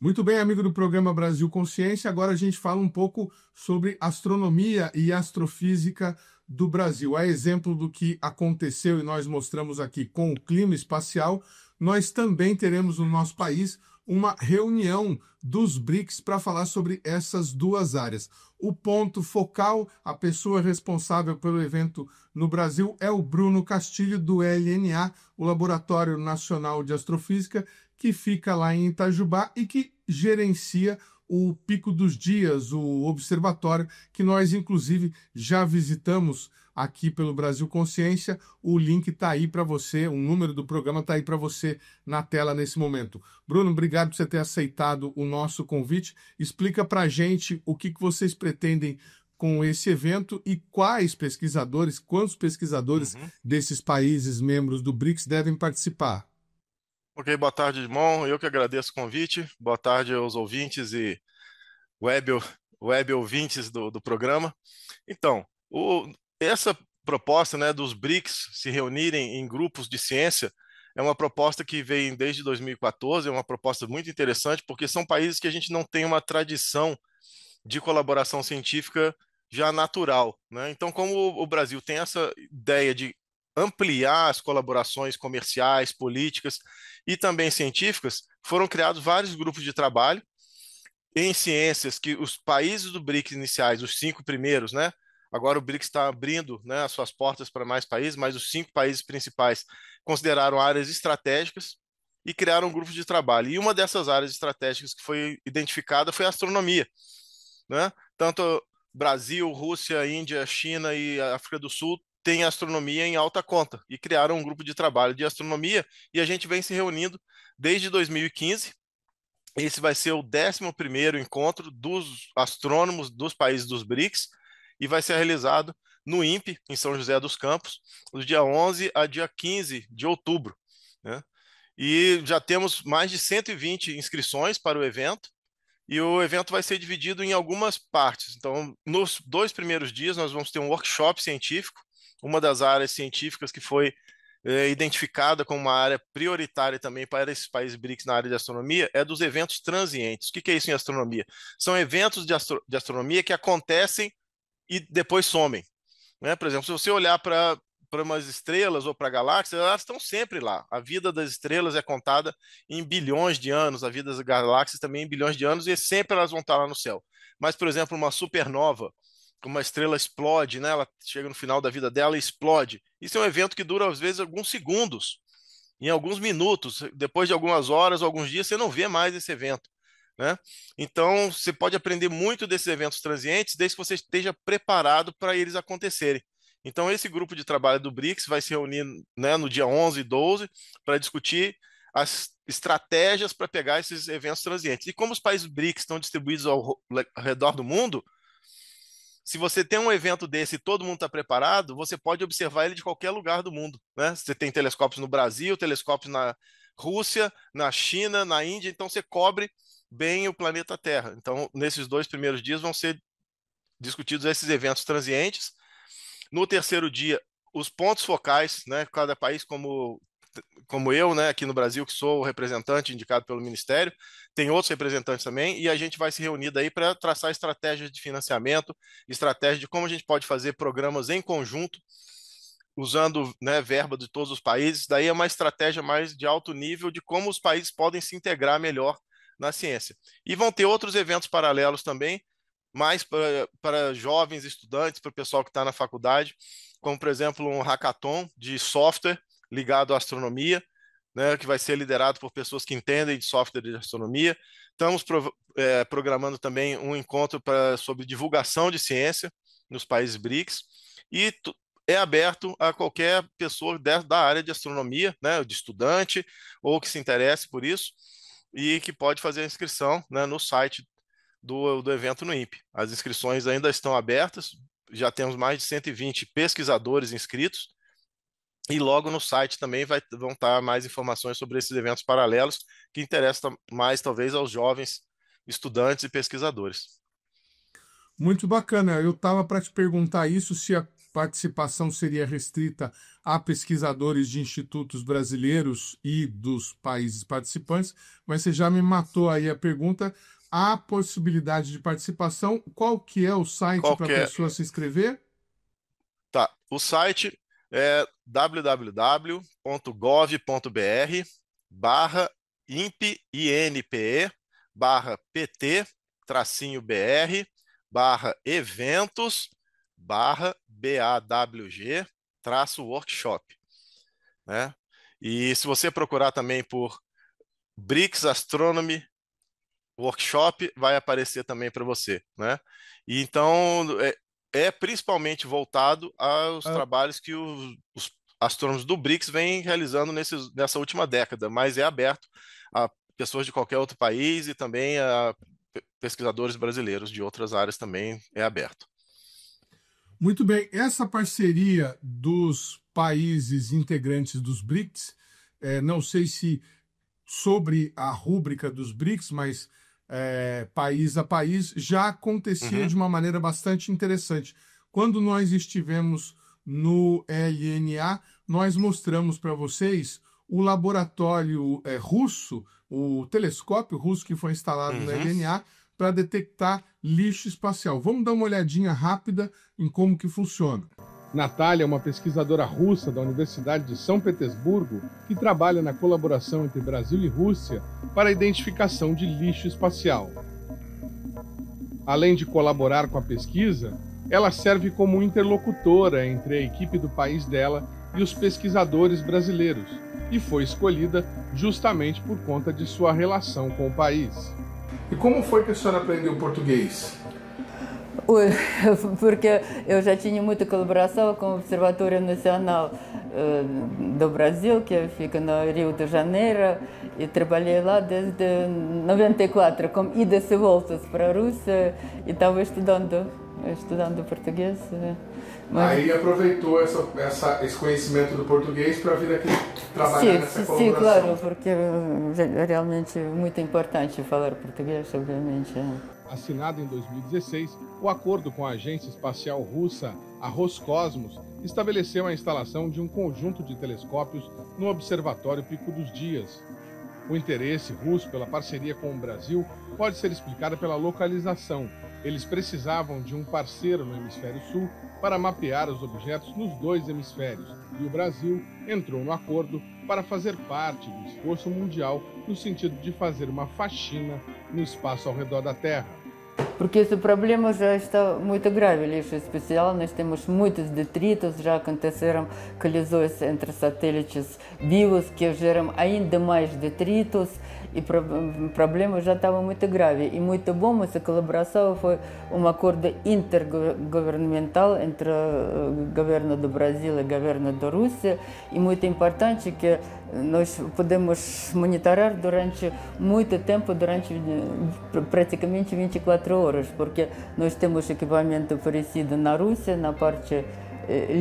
Muito bem, amigo do programa Brasil Consciência, agora a gente fala um pouco sobre astronomia e astrofísica do Brasil. A exemplo do que aconteceu e nós mostramos aqui com o clima espacial, nós também teremos no nosso país uma reunião dos BRICS para falar sobre essas duas áreas. O ponto focal, a pessoa responsável pelo evento no Brasil é o Bruno Castilho, do LNA, o Laboratório Nacional de Astrofísica, que fica lá em Itajubá e que gerencia o Pico dos Dias, o observatório, que nós, inclusive, já visitamos aqui pelo Brasil Consciência. O link está aí para você, o número do programa está aí para você na tela nesse momento. Bruno, obrigado por você ter aceitado o nosso convite. Explica para a gente o que vocês pretendem com esse evento e quais pesquisadores, quantos pesquisadores desses países membros do BRICS devem participar. Ok, boa tarde, irmão. Eu que agradeço o convite. Boa tarde aos ouvintes e web ouvintes do programa. Então, essa proposta, né, dos BRICS se reunirem em grupos de ciência é uma proposta que vem desde 2014, é uma proposta muito interessante, porque são países que a gente não tem uma tradição de colaboração científica já natural, né? Então, como o Brasil tem essa ideia de ampliar as colaborações comerciais, políticas e também científicas, foram criados vários grupos de trabalho em ciências que os países do BRICS iniciais, os 5 primeiros, né? Agora o BRICS está abrindo, né, as suas portas para mais países, mas os 5 países principais consideraram áreas estratégicas e criaram um grupo de trabalho. E uma dessas áreas estratégicas que foi identificada foi a astronomia, né? Tanto Brasil, Rússia, Índia, China e África do Sul têm astronomia em alta conta e criaram um grupo de trabalho de astronomia e a gente vem se reunindo desde 2015. Esse vai ser o 11º encontro dos astrônomos dos países dos BRICS e vai ser realizado no INPE, em São José dos Campos, do dia 11 a dia 15 de outubro, né? E já temos mais de 120 inscrições para o evento, e o evento vai ser dividido em algumas partes. Então, nos 2 primeiros dias, nós vamos ter um workshop científico, uma das áreas científicas que foi identificada como uma área prioritária também para esses países BRICS na área de astronomia, é dos eventos transientes. O que é isso em astronomia? São eventos de astronomia que acontecem e depois somem, né? Por exemplo, se você olhar para umas estrelas ou para galáxias, elas estão sempre lá. A vida das estrelas é contada em bilhões de anos, a vida das galáxias também em bilhões de anos, e sempre elas vão estar lá no céu. Mas, por exemplo, uma supernova, uma estrela explode, né? Ela chega no final da vida dela e explode. Isso é um evento que dura, às vezes, alguns segundos, em alguns minutos. Depois de algumas horas, alguns dias, você não vê mais esse evento, né? Então, você pode aprender muito desses eventos transientes desde que você esteja preparado para eles acontecerem. Então, esse grupo de trabalho do BRICS vai se reunir, né, no dia 11 e 12 para discutir as estratégias para pegar esses eventos transientes. E como os países BRICS estão distribuídos ao redor do mundo, se você tem um evento desse e todo mundo está preparado, você pode observar ele de qualquer lugar do mundo, né? Você tem telescópios no Brasil, telescópios na Rússia, na China, na Índia, então você cobre bem o planeta Terra. Então, nesses 2 primeiros dias vão ser discutidos esses eventos transientes. No 3º dia, os pontos focais, né? Cada país, como eu, né, aqui no Brasil, que sou o representante indicado pelo Ministério, tem outros representantes também, e a gente vai se reunir daí para traçar estratégias de financiamento, estratégia de como a gente pode fazer programas em conjunto, usando, né, verba de todos os países. Daí é uma estratégia mais de alto nível de como os países podem se integrar melhor na ciência. E vão ter outros eventos paralelos também, mais para jovens estudantes, para o pessoal que está na faculdade, como, por exemplo, um hackathon de software ligado à astronomia, né, que vai ser liderado por pessoas que entendem de software de astronomia. Estamos programando também um encontro sobre divulgação de ciência nos países BRICS, e é aberto a qualquer pessoa da área de astronomia, né, de estudante, ou que se interesse por isso, e que pode fazer a inscrição, né, no site do evento no INPE. As inscrições ainda estão abertas, já temos mais de 120 pesquisadores inscritos, e logo no site também vão estar mais informações sobre esses eventos paralelos, que interessam mais, talvez, aos jovens estudantes e pesquisadores. Muito bacana. Eu estava para te perguntar isso, se a participação seria restrita a pesquisadores de institutos brasileiros e dos países participantes, mas você já me matou aí a pergunta. Há possibilidade de participação? Qual que é o site para a pessoa se inscrever? Tá, o site é www.gov.br/INPE. impe.br/pt-eventos/BAWG-workshop, né? E se você procurar também por BRICS Astronomy Workshop, vai aparecer também para você, né? E então é principalmente voltado aos trabalhos que os astrônomos do BRICS vêm realizando nessa última década, mas é aberto a pessoas de qualquer outro país e também a pesquisadores brasileiros de outras áreas também é aberto. Muito bem, essa parceria dos países integrantes dos BRICS, não sei se sobre a rúbrica dos BRICS, mas país a país, já acontecia de uma maneira bastante interessante. Quando nós estivemos no LNA, nós mostramos para vocês o laboratório russo, o telescópio russo que foi instalado no LNA para detectar lixo espacial. Vamos dar uma olhadinha rápida em como que funciona. Natália é uma pesquisadora russa da Universidade de São Petersburgo que trabalha na colaboração entre Brasil e Rússia para a identificação de lixo espacial. Além de colaborar com a pesquisa, ela serve como interlocutora entre a equipe do país dela e os pesquisadores brasileiros, e foi escolhida justamente por conta de sua relação com o país. E como foi que a senhora aprendeu português? Porque eu já tinha muita colaboração com o Observatório Nacional do Brasil, que fica no Rio de Janeiro, e trabalhei lá desde 94, com idas e voltas para a Rússia, e estava estudando português. Mas... Aí aproveitou esse conhecimento do português para vir aqui trabalhar nessa colaboração. Sim, claro, porque é realmente muito importante falar português, obviamente. Assinado em 2016, o acordo com a Agência Espacial Russa, a Roscosmos, estabeleceu a instalação de um conjunto de telescópios no Observatório Pico dos Dias. O interesse russo pela parceria com o Brasil pode ser explicado pela localização. Eles precisavam de um parceiro no Hemisfério Sul para mapear os objetos nos dois hemisférios, e o Brasil entrou no acordo para fazer parte do esforço mundial no sentido de fazer uma faxina no espaço ao redor da Terra. Porque esse problema já está muito grave, lixo espacial, nós temos muitos detritos, já aconteceram colisões entre satélites vivos que geram ainda mais detritos, e o problema já estava muito grave. E muito bom essa colaboração, foi um acordo intergovernamental entre o governo do Brasil e o governo da Rússia, e muito importante que nós podemos monitorar durante muito tempo, durante praticamente 24 horas, porque nós temos equipamento parecido na Rússia, na parte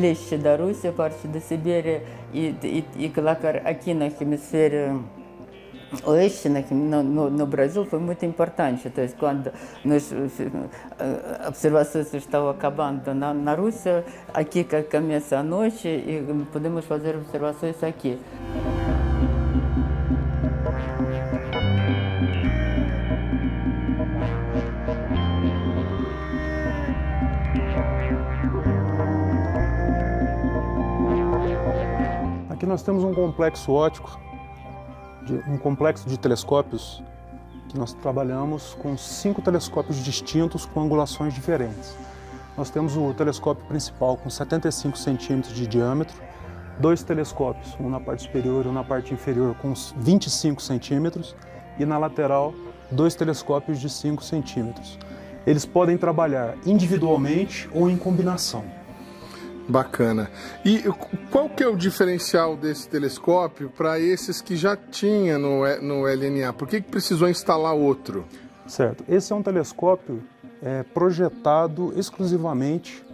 leste da Rússia, parte da Sibéria, e colocar aqui no hemisfério oeste, no Brasil, foi muito importante. Então, quando as observações estavam acabando na Rússia, aqui começa a noite e podemos fazer observações aqui. Aqui nós temos um complexo óptico, um complexo de telescópios que nós trabalhamos com 5 telescópios distintos com angulações diferentes. Nós temos o telescópio principal com 75 centímetros de diâmetro, 2 telescópios, um na parte superior e um na parte inferior com 25 centímetros, e na lateral 2 telescópios de 5 centímetros. Eles podem trabalhar individualmente ou em combinação. Bacana. E qual que é o diferencial desse telescópio para esses que já tinha no LNA? Por que precisou instalar outro? Certo. Esse é um telescópio projetado exclusivamente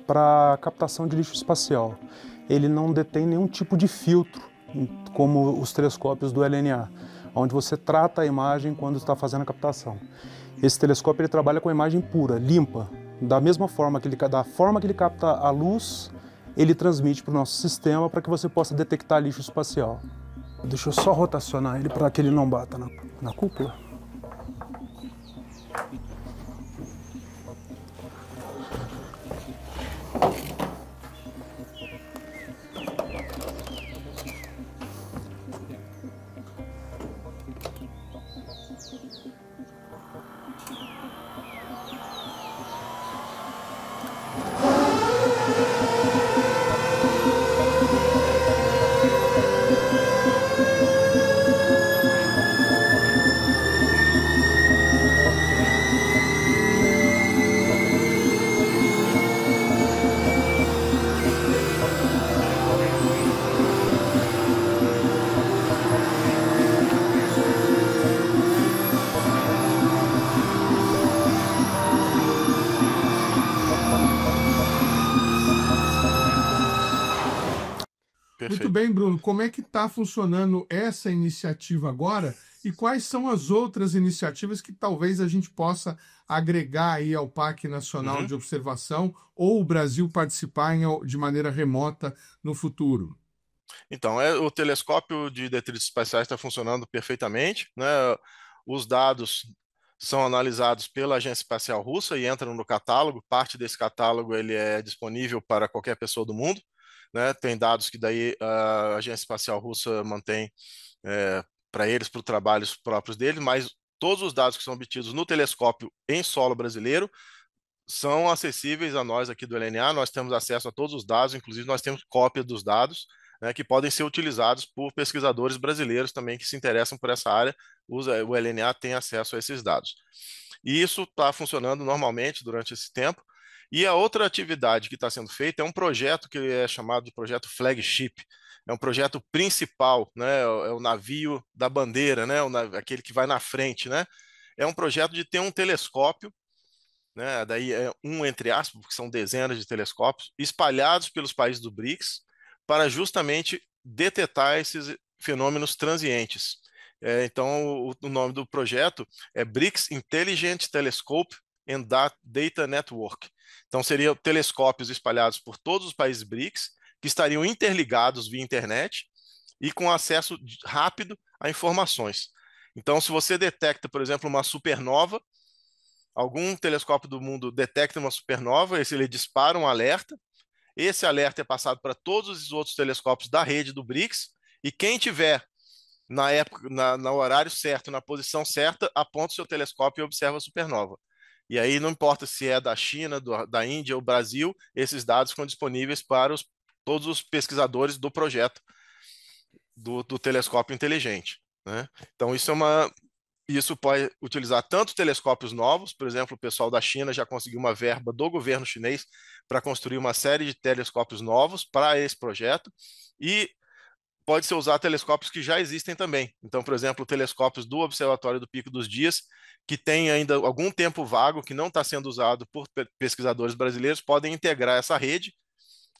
para captação de lixo espacial. Ele não detém nenhum tipo de filtro, como os telescópios do LNA, onde você trata a imagem quando está fazendo a captação. Esse telescópio ele trabalha com a imagem pura, limpa. Da mesma forma que ele capta a luz, ele transmite para o nosso sistema para que você possa detectar lixo espacial. Deixa eu só rotacionar ele para que ele não bata na cúpula. Muito bem, Bruno. Como é que está funcionando essa iniciativa agora e quais são as outras iniciativas que talvez a gente possa agregar aí ao Parque Nacional de Observação ou o Brasil participar de maneira remota no futuro? Então, o telescópio de detritos espaciais está funcionando perfeitamente, né? Os dados são analisados pela Agência Espacial Russa e entram no catálogo. Parte desse catálogo ele é disponível para qualquer pessoa do mundo, né? Tem dados que daí a Agência Espacial Russa mantém para eles, para os trabalhos próprios deles, mas todos os dados que são obtidos no telescópio em solo brasileiro são acessíveis a nós aqui do LNA. Nós temos acesso a todos os dados, inclusive nós temos cópias dos dados, né, que podem ser utilizados por pesquisadores brasileiros também que se interessam por essa área. O LNA tem acesso a esses dados. E isso está funcionando normalmente durante esse tempo. E a outra atividade que está sendo feita é um projeto que é chamado de projeto Flagship. É um projeto principal, né? É o navio da bandeira, né? Aquele que vai na frente, né? É um projeto de ter um telescópio, né? Daí é um entre aspas, porque são dezenas de telescópios espalhados pelos países do BRICS para justamente detectar esses fenômenos transientes. Então, o nome do projeto é BRICS Intelligent Telescope and Data Network. Então, seriam telescópios espalhados por todos os países BRICS, que estariam interligados via internet e com acesso rápido a informações. Então, se você detecta, por exemplo, uma supernova, algum telescópio do mundo detecta uma supernova, ele dispara um alerta, esse alerta é passado para todos os outros telescópios da rede do BRICS, e quem tiver na época, no horário certo, na posição certa, aponta o seu telescópio e observa a supernova. E aí não importa se é da China, da Índia ou Brasil, esses dados ficam disponíveis para todos os pesquisadores do projeto do telescópio inteligente, né? Então isso pode utilizar tanto telescópios novos, por exemplo, o pessoal da China já conseguiu uma verba do governo chinês para construir uma série de telescópios novos para esse projeto, e pode ser usar telescópios que já existem também. Então, por exemplo, telescópios do Observatório do Pico dos Dias, que tem ainda algum tempo vago, que não está sendo usado por pesquisadores brasileiros, podem integrar essa rede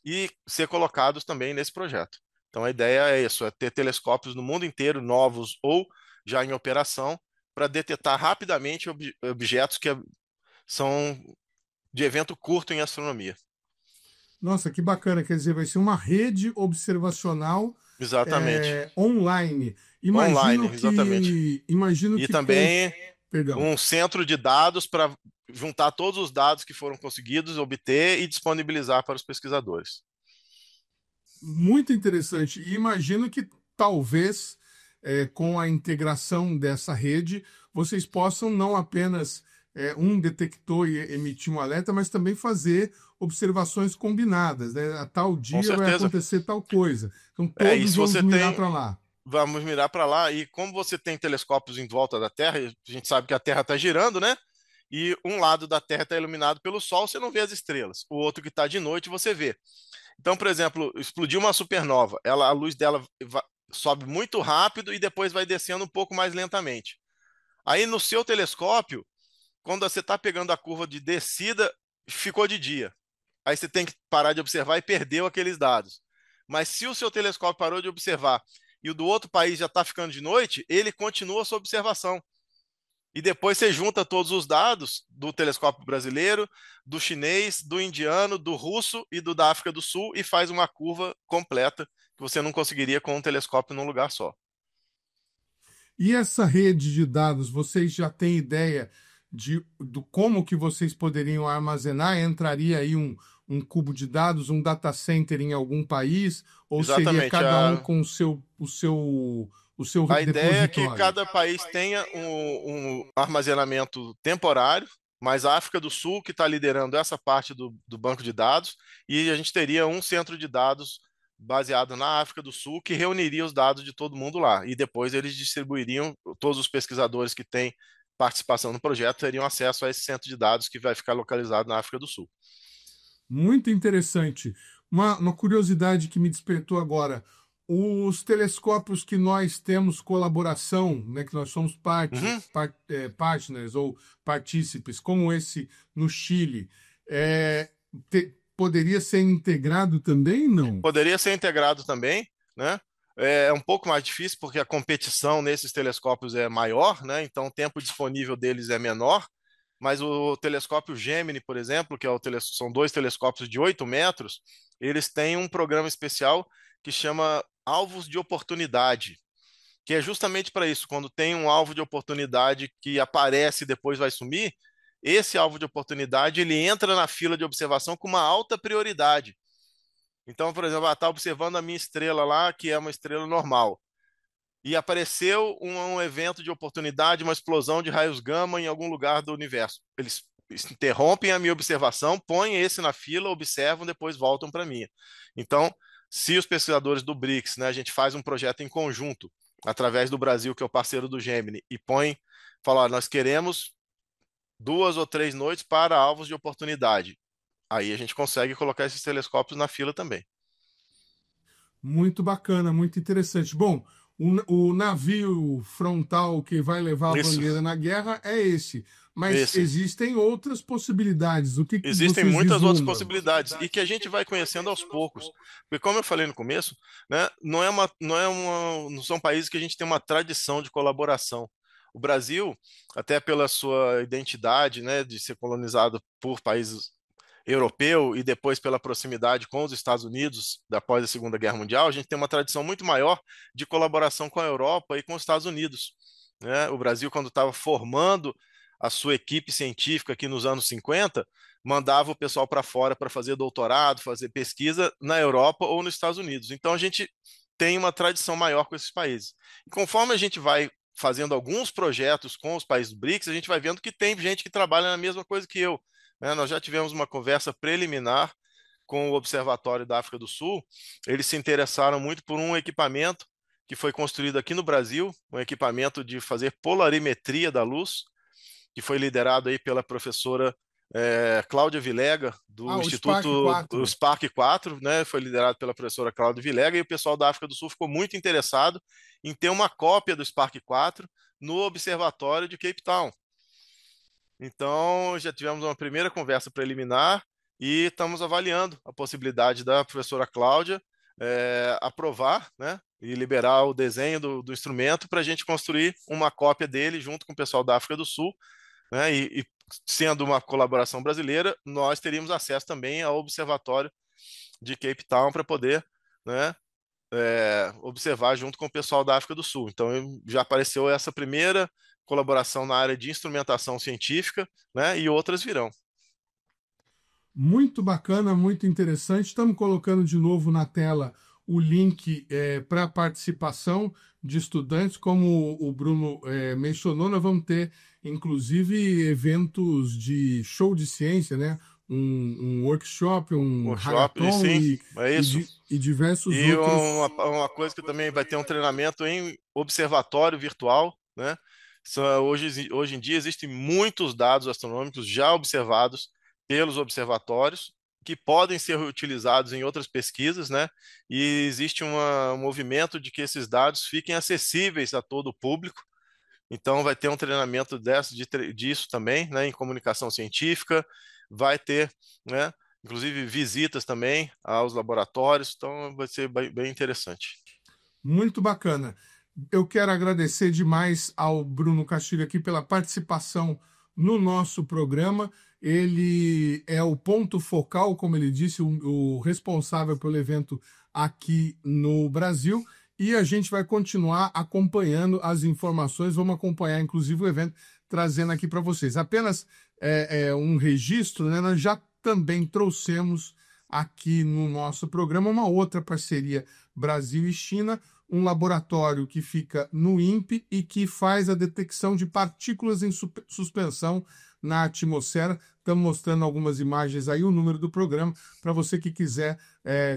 e ser colocados também nesse projeto. Então, a ideia é isso, é ter telescópios no mundo inteiro, novos ou já em operação, para detectar rapidamente objetos que são de evento curto em astronomia. Nossa, que bacana, quer dizer, vai ser uma rede observacional online. Imagino que também um centro de dados para juntar todos os dados que foram conseguidos, obter e disponibilizar para os pesquisadores. Muito interessante. E imagino que talvez com a integração dessa rede, vocês possam não apenas um detector e emitir um alerta, mas também fazer observações combinadas, né? A tal dia vai acontecer tal coisa. Então todos vamos mirar para lá. Vamos mirar para lá, e como você tem telescópios em volta da Terra, a gente sabe que a Terra está girando, né? E um lado da Terra está iluminado pelo Sol, você não vê as estrelas. O outro que está de noite, você vê. Então, por exemplo, explodiu uma supernova, a luz dela sobe muito rápido e depois vai descendo um pouco mais lentamente. Aí no seu telescópio, quando você está pegando a curva de descida, ficou de dia. Aí você tem que parar de observar e perdeu aqueles dados. Mas se o seu telescópio parou de observar e o do outro país já está ficando de noite, ele continua a sua observação. E depois você junta todos os dados do telescópio brasileiro, do chinês, do indiano, do russo e do da África do Sul e faz uma curva completa que você não conseguiria com um telescópio num lugar só. E essa rede de dados, vocês já têm ideia do como que vocês poderiam armazenar? Entraria aí um cubo de dados, um data center em algum país? Ou seria cada um com o seu repositório? A ideia é que cada país tenha um armazenamento temporário, mas a África do Sul que está liderando essa parte do banco de dados, e a gente teria um centro de dados baseado na África do Sul que reuniria os dados de todo mundo lá, e depois eles distribuiriam, todos os pesquisadores que têm participação no projeto teriam acesso a esse centro de dados que vai ficar localizado na África do Sul. Muito interessante. Uma curiosidade que me despertou agora: os telescópios que nós temos colaboração, né, que nós somos partners ou partícipes, como esse no Chile, poderia ser integrado também, não? Poderia ser integrado também. né? É um pouco mais difícil porque a competição nesses telescópios é maior, né? Então o tempo disponível deles é menor, mas o telescópio Gemini, por exemplo, que são 2 telescópios de 8 metros, eles têm um programa especial que chama alvos de oportunidade, que é justamente para isso. Quando tem um alvo de oportunidade que aparece e depois vai sumir, esse alvo de oportunidade ele entra na fila de observação com uma alta prioridade. Então, por exemplo, está observando a minha estrela lá, que é uma estrela normal, e apareceu um evento de oportunidade, uma explosão de raios gama em algum lugar do universo. Eles interrompem a minha observação, põem esse na fila, observam, depois voltam para mim. Então, se os pesquisadores do BRICS, né, a gente faz um projeto em conjunto, através do Brasil, que é o parceiro do Gemini, e fala, nós queremos 2 ou 3 noites para alvos de oportunidade. Aí a gente consegue colocar esses telescópios na fila também. Muito bacana, muito interessante. Bom, o navio frontal que vai levar a bandeira na guerra é esse. Mas existem outras possibilidades. Existem muitas outras possibilidades e que a gente vai conhecendo aos poucos. Porque, como eu falei no começo, né, não são países que a gente tem uma tradição de colaboração. O Brasil, até pela sua identidade, né, de ser colonizado por países europeu e depois pela proximidade com os Estados Unidos após a Segunda Guerra Mundial, a gente tem uma tradição muito maior de colaboração com a Europa e com os Estados Unidos, né? O Brasil, quando estava formando a sua equipe científica aqui nos anos 50, mandava o pessoal para fora para fazer doutorado, fazer pesquisa na Europa ou nos Estados Unidos. Então a gente tem uma tradição maior com esses países. E conforme a gente vai fazendo alguns projetos com os países do BRICS, a gente vai vendo que tem gente que trabalha na mesma coisa que eu. Nós já tivemos uma conversa preliminar com o Observatório da África do Sul. Eles se interessaram muito por um equipamento que foi construído aqui no Brasil, um equipamento de fazer polarimetria da luz, que foi liderado aí pela professora Cláudia Vilega, do Instituto Spark 4, né? Foi liderado pela professora Cláudia Vilega, e o pessoal da África do Sul ficou muito interessado em ter uma cópia do Spark 4 no Observatório de Cape Town. Então, já tivemos uma primeira conversa preliminar e estamos avaliando a possibilidade da professora Cláudia aprovar, né, e liberar o desenho do instrumento para a gente construir uma cópia dele junto com o pessoal da África do Sul, né, e sendo uma colaboração brasileira, nós teríamos acesso também ao Observatório de Cape Town para poder, né, observar junto com o pessoal da África do Sul. Então, já apareceu essa primeira colaboração na área de instrumentação científica, né, e outras virão. Muito bacana, muito interessante. Estamos colocando de novo na tela o link para a participação de estudantes. Como o Bruno mencionou, nós vamos ter, inclusive, eventos de show de ciência, né? Um workshop, hackathon e diversos outros. Uma coisa que também vai ter um treinamento em observatório virtual, né? Hoje em dia existem muitos dados astronômicos já observados pelos observatórios que podem ser utilizados em outras pesquisas, né? E existe um movimento de que esses dados fiquem acessíveis a todo o público. Então vai ter um treinamento disso também, né? Em comunicação científica, vai ter, né, inclusive visitas também aos laboratórios. Então vai ser bem interessante. Muito bacana. Eu quero agradecer demais ao Bruno Castilho aqui pela participação no nosso programa. Ele é o ponto focal, como ele disse, o responsável pelo evento aqui no Brasil. E a gente vai continuar acompanhando as informações, vamos acompanhar inclusive o evento, trazendo aqui para vocês. Apenas um registro, né? Nós já também trouxemos aqui no nosso programa uma outra parceria Brasil e China, um laboratório que fica no INPE e que faz a detecção de partículas em suspensão na atmosfera. Estamos mostrando algumas imagens aí, o número do programa, para você que quiser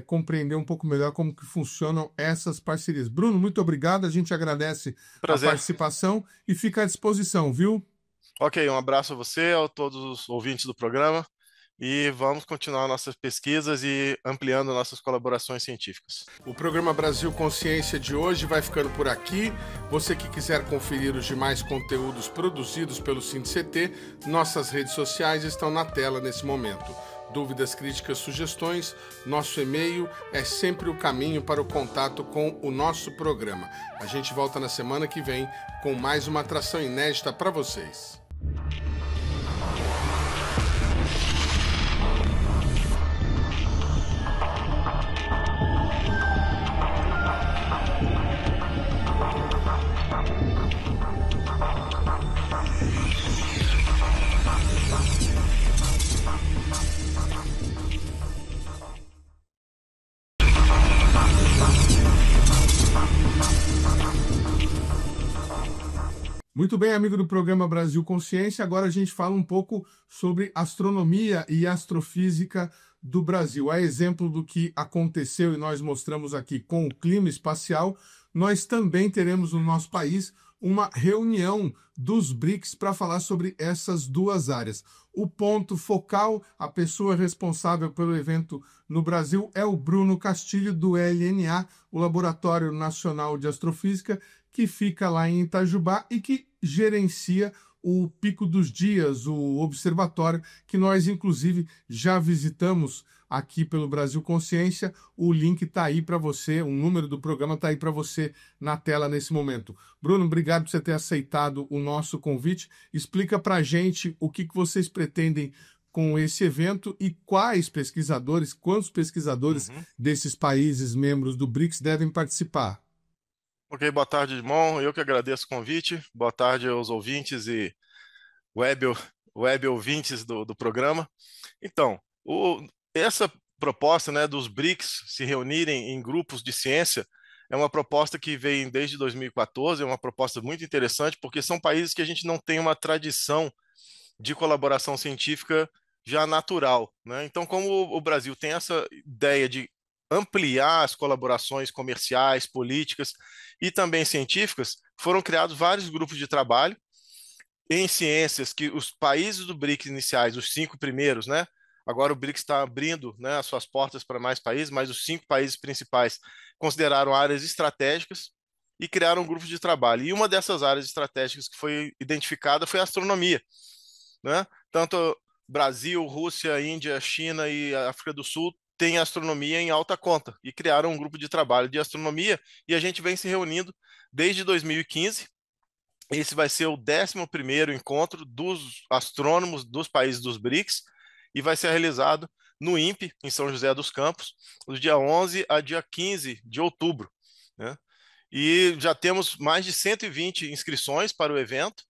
compreender um pouco melhor como que funcionam essas parcerias. Bruno, muito obrigado, a gente agradece a participação e fica à disposição, viu? Ok, um abraço a você, a todos os ouvintes do programa, e vamos continuar nossas pesquisas e ampliando nossas colaborações científicas. O programa Brasil Consciência de hoje vai ficando por aqui. Você que quiser conferir os demais conteúdos produzidos pelo SINCT, nossas redes sociais estão na tela nesse momento. Dúvidas, críticas, sugestões, nosso e-mail é sempre o caminho para o contato com o nosso programa. A gente volta na semana que vem com mais uma atração inédita para vocês. Muito bem, amigo do programa Brasil Consciência. Agora a gente fala um pouco sobre astronomia e astrofísica do Brasil. A exemplo do que aconteceu e nós mostramos aqui com o clima espacial, nós também teremos no nosso país uma reunião dos BRICS para falar sobre essas duas áreas. O ponto focal, a pessoa responsável pelo evento no Brasil é o Bruno Castilho, do LNA, o Laboratório Nacional de Astrofísica, que fica lá em Itajubá e que gerencia o Pico dos Dias, o observatório, que nós, inclusive, já visitamos aqui pelo Brasil Consciência. O link está aí para você, o número do programa está aí para você na tela nesse momento. Bruno, obrigado por você ter aceitado o nosso convite. Explica para a gente o que vocês pretendem com esse evento e quais pesquisadores, quantos pesquisadores desses países membros do BRICS devem participar. Ok, boa tarde, irmão. Eu que agradeço o convite. Boa tarde aos ouvintes e web ouvintes do programa. Então, essa proposta, né, dos BRICS se reunirem em grupos de ciência é uma proposta que vem desde 2014, é uma proposta muito interessante, porque são países que a gente não tem uma tradição de colaboração científica já natural, né? Então, como o Brasil tem essa ideia de ampliar as colaborações comerciais, políticas e também científicas, foram criados vários grupos de trabalho em ciências que os países do BRICS iniciais, os 5 primeiros, né? Agora o BRICS está abrindo, né, as suas portas para mais países, mas os 5 países principais consideraram áreas estratégicas e criaram grupos de trabalho. E uma dessas áreas estratégicas que foi identificada foi a astronomia, né? Tanto Brasil, Rússia, Índia, China e África do Sul têm astronomia em alta conta e criaram um grupo de trabalho de astronomia e a gente vem se reunindo desde 2015. Esse vai ser o 11º encontro dos astrônomos dos países dos BRICS e vai ser realizado no INPE, em São José dos Campos, do dia 11 a dia 15 de outubro, né? E já temos mais de 120 inscrições para o evento,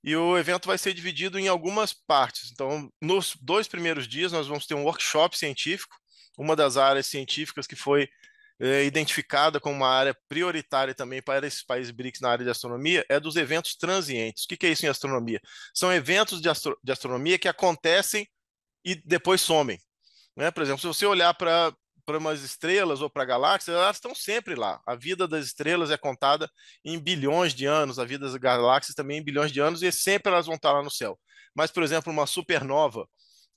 e o evento vai ser dividido em algumas partes. Então, nos 2 primeiros dias, nós vamos ter um workshop científico. Uma das áreas científicas que foi identificada como uma área prioritária também para esses países BRICS na área de astronomia é dos eventos transientes. O que é isso em astronomia? São eventos de astronomia que acontecem e depois somem, né? Por exemplo, se você olhar para umas estrelas ou para galáxias, elas estão sempre lá. A vida das estrelas é contada em bilhões de anos, a vida das galáxias também em bilhões de anos, e sempre elas vão estar lá no céu. Mas, por exemplo, uma supernova,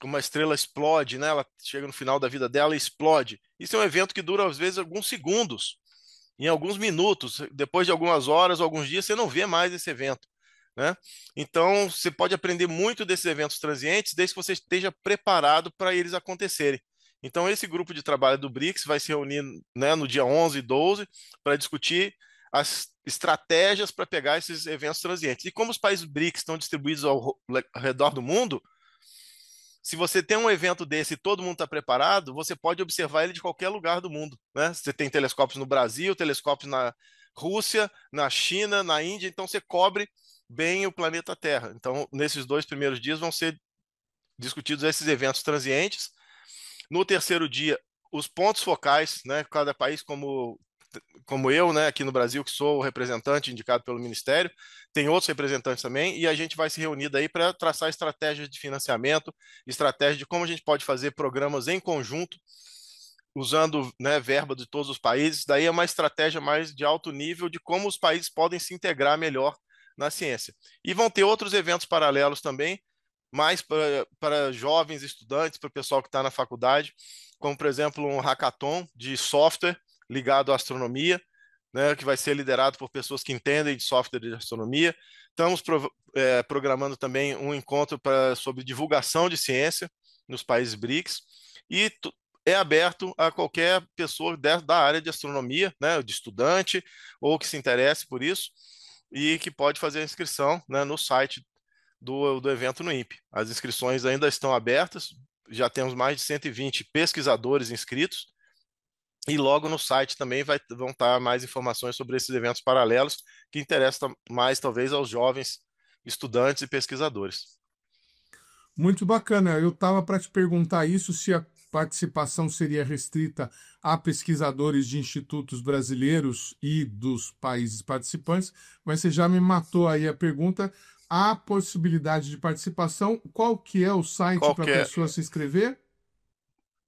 uma estrela explode, né? Ela chega no final da vida dela e explode. Isso é um evento que dura, às vezes, alguns segundos, em alguns minutos. Depois de algumas horas ou alguns dias, você não vê mais esse evento, né? Então, você pode aprender muito desses eventos transientes desde que você esteja preparado para eles acontecerem. Então, esse grupo de trabalho do BRICS vai se reunir, né, no dia 11 e 12 para discutir as estratégias para pegar esses eventos transientes. E como os países BRICS estão distribuídos ao redor do mundo, se você tem um evento desse e todo mundo está preparado, você pode observar ele de qualquer lugar do mundo, né? Você tem telescópios no Brasil, telescópios na Rússia, na China, na Índia, então você cobre bem o planeta Terra. Então, nesses 2 primeiros dias vão ser discutidos esses eventos transientes. No 3º dia, os pontos focais, né? Cada país, como eu, né, aqui no Brasil, que sou o representante indicado pelo Ministério, tem outros representantes também, e a gente vai se reunir daí para traçar estratégias de financiamento, estratégia de como a gente pode fazer programas em conjunto, usando, né, verba de todos os países. Daí é uma estratégia mais de alto nível de como os países podem se integrar melhor na ciência. E vão ter outros eventos paralelos também, mais para jovens estudantes, para o pessoal que está na faculdade, como, por exemplo, um hackathon de software ligado à astronomia, né, que vai ser liderado por pessoas que entendem de software de astronomia. Estamos programando também um encontro sobre divulgação de ciência, nos países BRICS e é aberto a qualquer pessoa da área de astronomia, né, de estudante ou que se interesse por isso e que pode fazer a inscrição, né, no site do evento no INPE. As inscrições ainda estão abertas, já temos mais de 120 pesquisadores inscritos e logo no site também vão estar mais informações sobre esses eventos paralelos que interessam mais talvez aos jovens estudantes e pesquisadores. Muito bacana. Eu estava para te perguntar isso, se a participação seria restrita a pesquisadores de institutos brasileiros e dos países participantes, mas você já me matou aí a pergunta. Há possibilidade de participação? Qual que é o site para a pessoa se inscrever?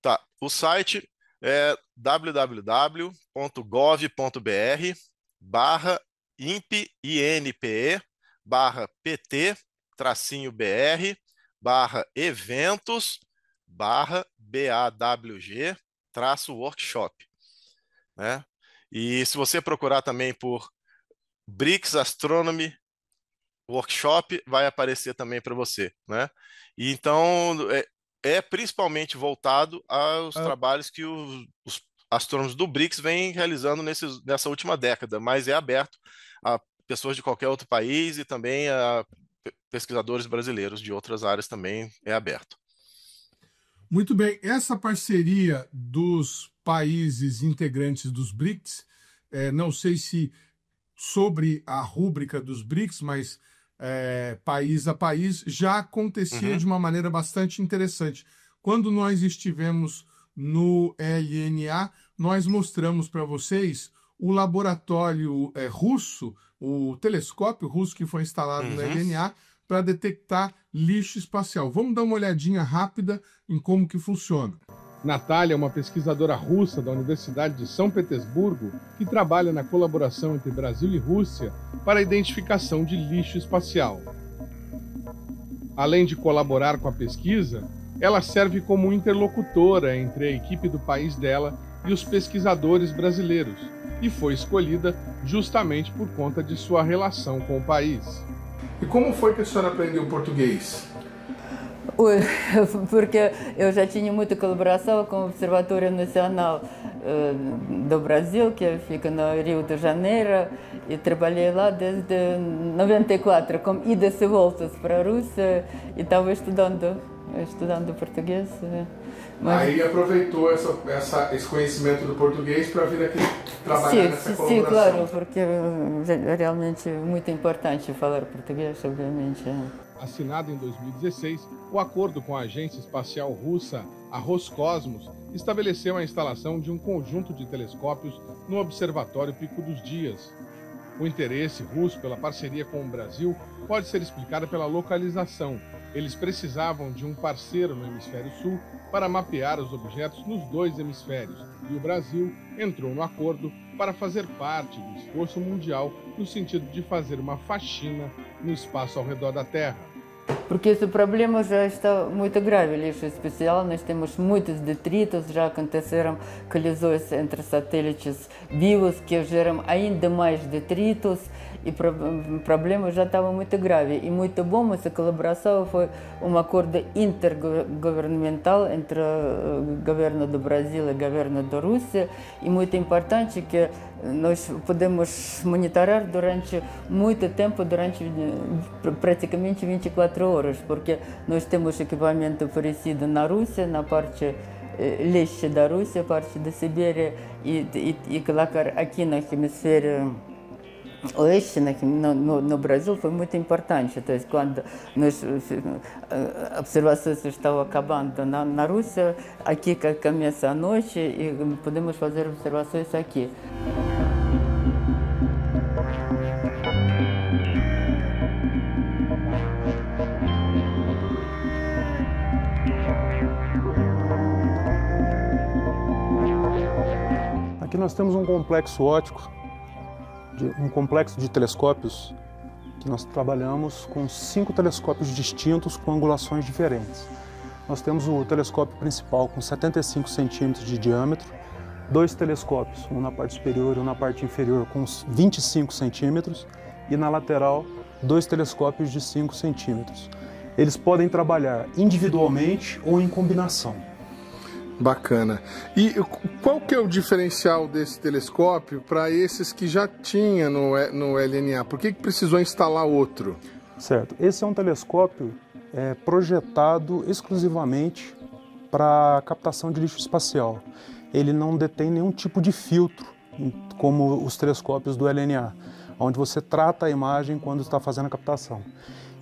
Tá, o site é www.gov.br/inpe/pt-BAWG-workshop, né? E se você procurar também por BRICS Astronomy Workshop, vai aparecer também para você, né? E então é principalmente voltado aos trabalhos que os astrônomos do BRICS vêm realizando nessa última década, mas é aberto a pessoas de qualquer outro país e também a pesquisadores brasileiros de outras áreas também é aberto. Muito bem. Essa parceria dos países integrantes dos BRICS, não sei se sobre a rúbrica dos BRICS, mas país a país, já acontecia de uma maneira bastante interessante. Quando nós estivemos no LNA, nós mostramos para vocês o laboratório russo, o telescópio russo que foi instalado no LNA para detectar lixo espacial. Vamos dar uma olhadinha rápida em como que funciona. Natália é uma pesquisadora russa da Universidade de São Petersburgo que trabalha na colaboração entre Brasil e Rússia para a identificação de lixo espacial. Além de colaborar com a pesquisa, ela serve como interlocutora entre a equipe do país dela e os pesquisadores brasileiros, e foi escolhida justamente por conta de sua relação com o país. E como foi que a senhora aprendeu português? Porque eu já tinha muita colaboração com o Observatório Nacional do Brasil, que fica no Rio de Janeiro, e trabalhei lá desde 94, com idas e voltas para a Rússia, e estava estudando português. Mas... Aí aproveitou esse conhecimento do português para vir aqui trabalhar nessa colaboração. Sim, claro, porque é realmente muito importante falar português, obviamente. Assinado em 2016, o acordo com a agência espacial russa, a Roscosmos, estabeleceu a instalação de um conjunto de telescópios no Observatório Pico dos Dias. O interesse russo pela parceria com o Brasil pode ser explicado pela localização. Eles precisavam de um parceiro no hemisfério sul para mapear os objetos nos dois hemisférios, e o Brasil entrou no acordo para fazer parte do esforço mundial no sentido de fazer uma faxina no espaço ao redor da Terra. Porque esse problema já está muito grave, lixo espacial, nós temos muitos detritos, já aconteceram colisões entre satélites vivos que geram ainda mais detritos, e o problema já estava muito grave. E muito bom essa colaboração, foi um acordo intergovernamental entre o governo do Brasil e o governo da Rússia, e muito importante que nós podemos monitorar durante muito tempo, durante praticamente 24 horas, porque nós temos equipamento oferecido na Rússia, na parte leste da Rússia, parte da Sibéria, e colocar aqui no hemisfério oeste, no Brasil, foi muito importante. Então, quando as observações estão acabando na Rússia, aqui começa a noite e podemos fazer observações aqui. Aqui nós temos um complexo óptico, um complexo de telescópios que nós trabalhamos com 5 telescópios distintos com angulações diferentes. Nós temos o telescópio principal com 75 centímetros de diâmetro, 2 telescópios, um na parte superior e um na parte inferior com 25 centímetros, e na lateral 2 telescópios de 5 centímetros. Eles podem trabalhar individualmente ou em combinação. Bacana. E qual que é o diferencial desse telescópio para esses que já tinha no LNA? Por que precisou instalar outro? Certo. Esse é um telescópio projetado exclusivamente para captação de lixo espacial. Ele não detém nenhum tipo de filtro, como os telescópios do LNA, onde você trata a imagem quando está fazendo a captação.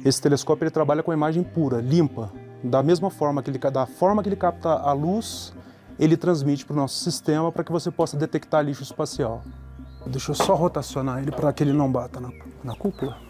Esse telescópio ele trabalha com a imagem pura, limpa. Da mesma forma que ele capta a luz, ele transmite para o nosso sistema para que você possa detectar lixo espacial. Deixa eu só rotacionar ele para que ele não bata na cúpula.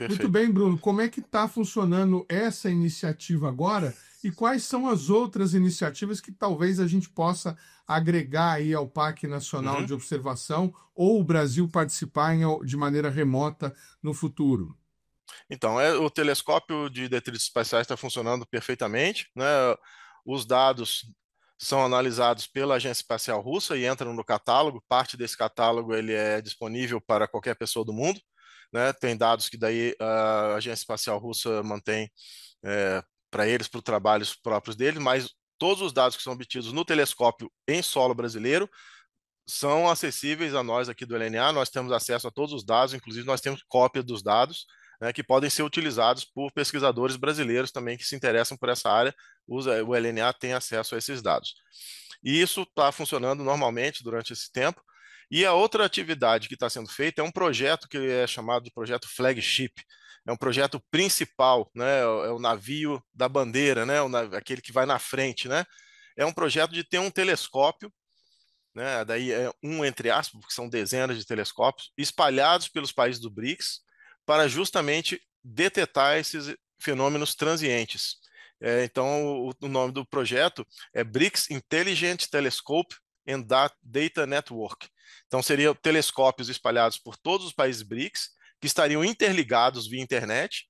Muito bem, Bruno. Como é que está funcionando essa iniciativa agora e quais são as outras iniciativas que talvez a gente possa agregar aí ao Parque Nacional de Observação ou o Brasil participar de maneira remota no futuro? Então, o telescópio de detritos espaciais está funcionando perfeitamente, né? Os dados são analisados pela Agência Espacial Russa e entram no catálogo. Parte desse catálogo ele é disponível para qualquer pessoa do mundo, né? Tem dados que daí a Agência Espacial Russa mantém para eles, para os trabalhos próprios deles, mas todos os dados que são obtidos no telescópio em solo brasileiro são acessíveis a nós aqui do LNA. Nós temos acesso a todos os dados, inclusive nós temos cópia dos dados, né, que podem ser utilizados por pesquisadores brasileiros também que se interessam por essa área. O LNA tem acesso a esses dados. E isso está funcionando normalmente durante esse tempo. E a outra atividade que está sendo feita é um projeto que é chamado de projeto Flagship. É um projeto principal, né? É o navio da bandeira, né? Aquele que vai na frente, né? É um projeto de ter um telescópio, né? Daí é um entre aspas, porque são dezenas de telescópios espalhados pelos países do BRICS para justamente detectar esses fenômenos transientes. Então, o nome do projeto é BRICS Intelligent Telescope and Data Network. Então, seriam telescópios espalhados por todos os países BRICS, que estariam interligados via internet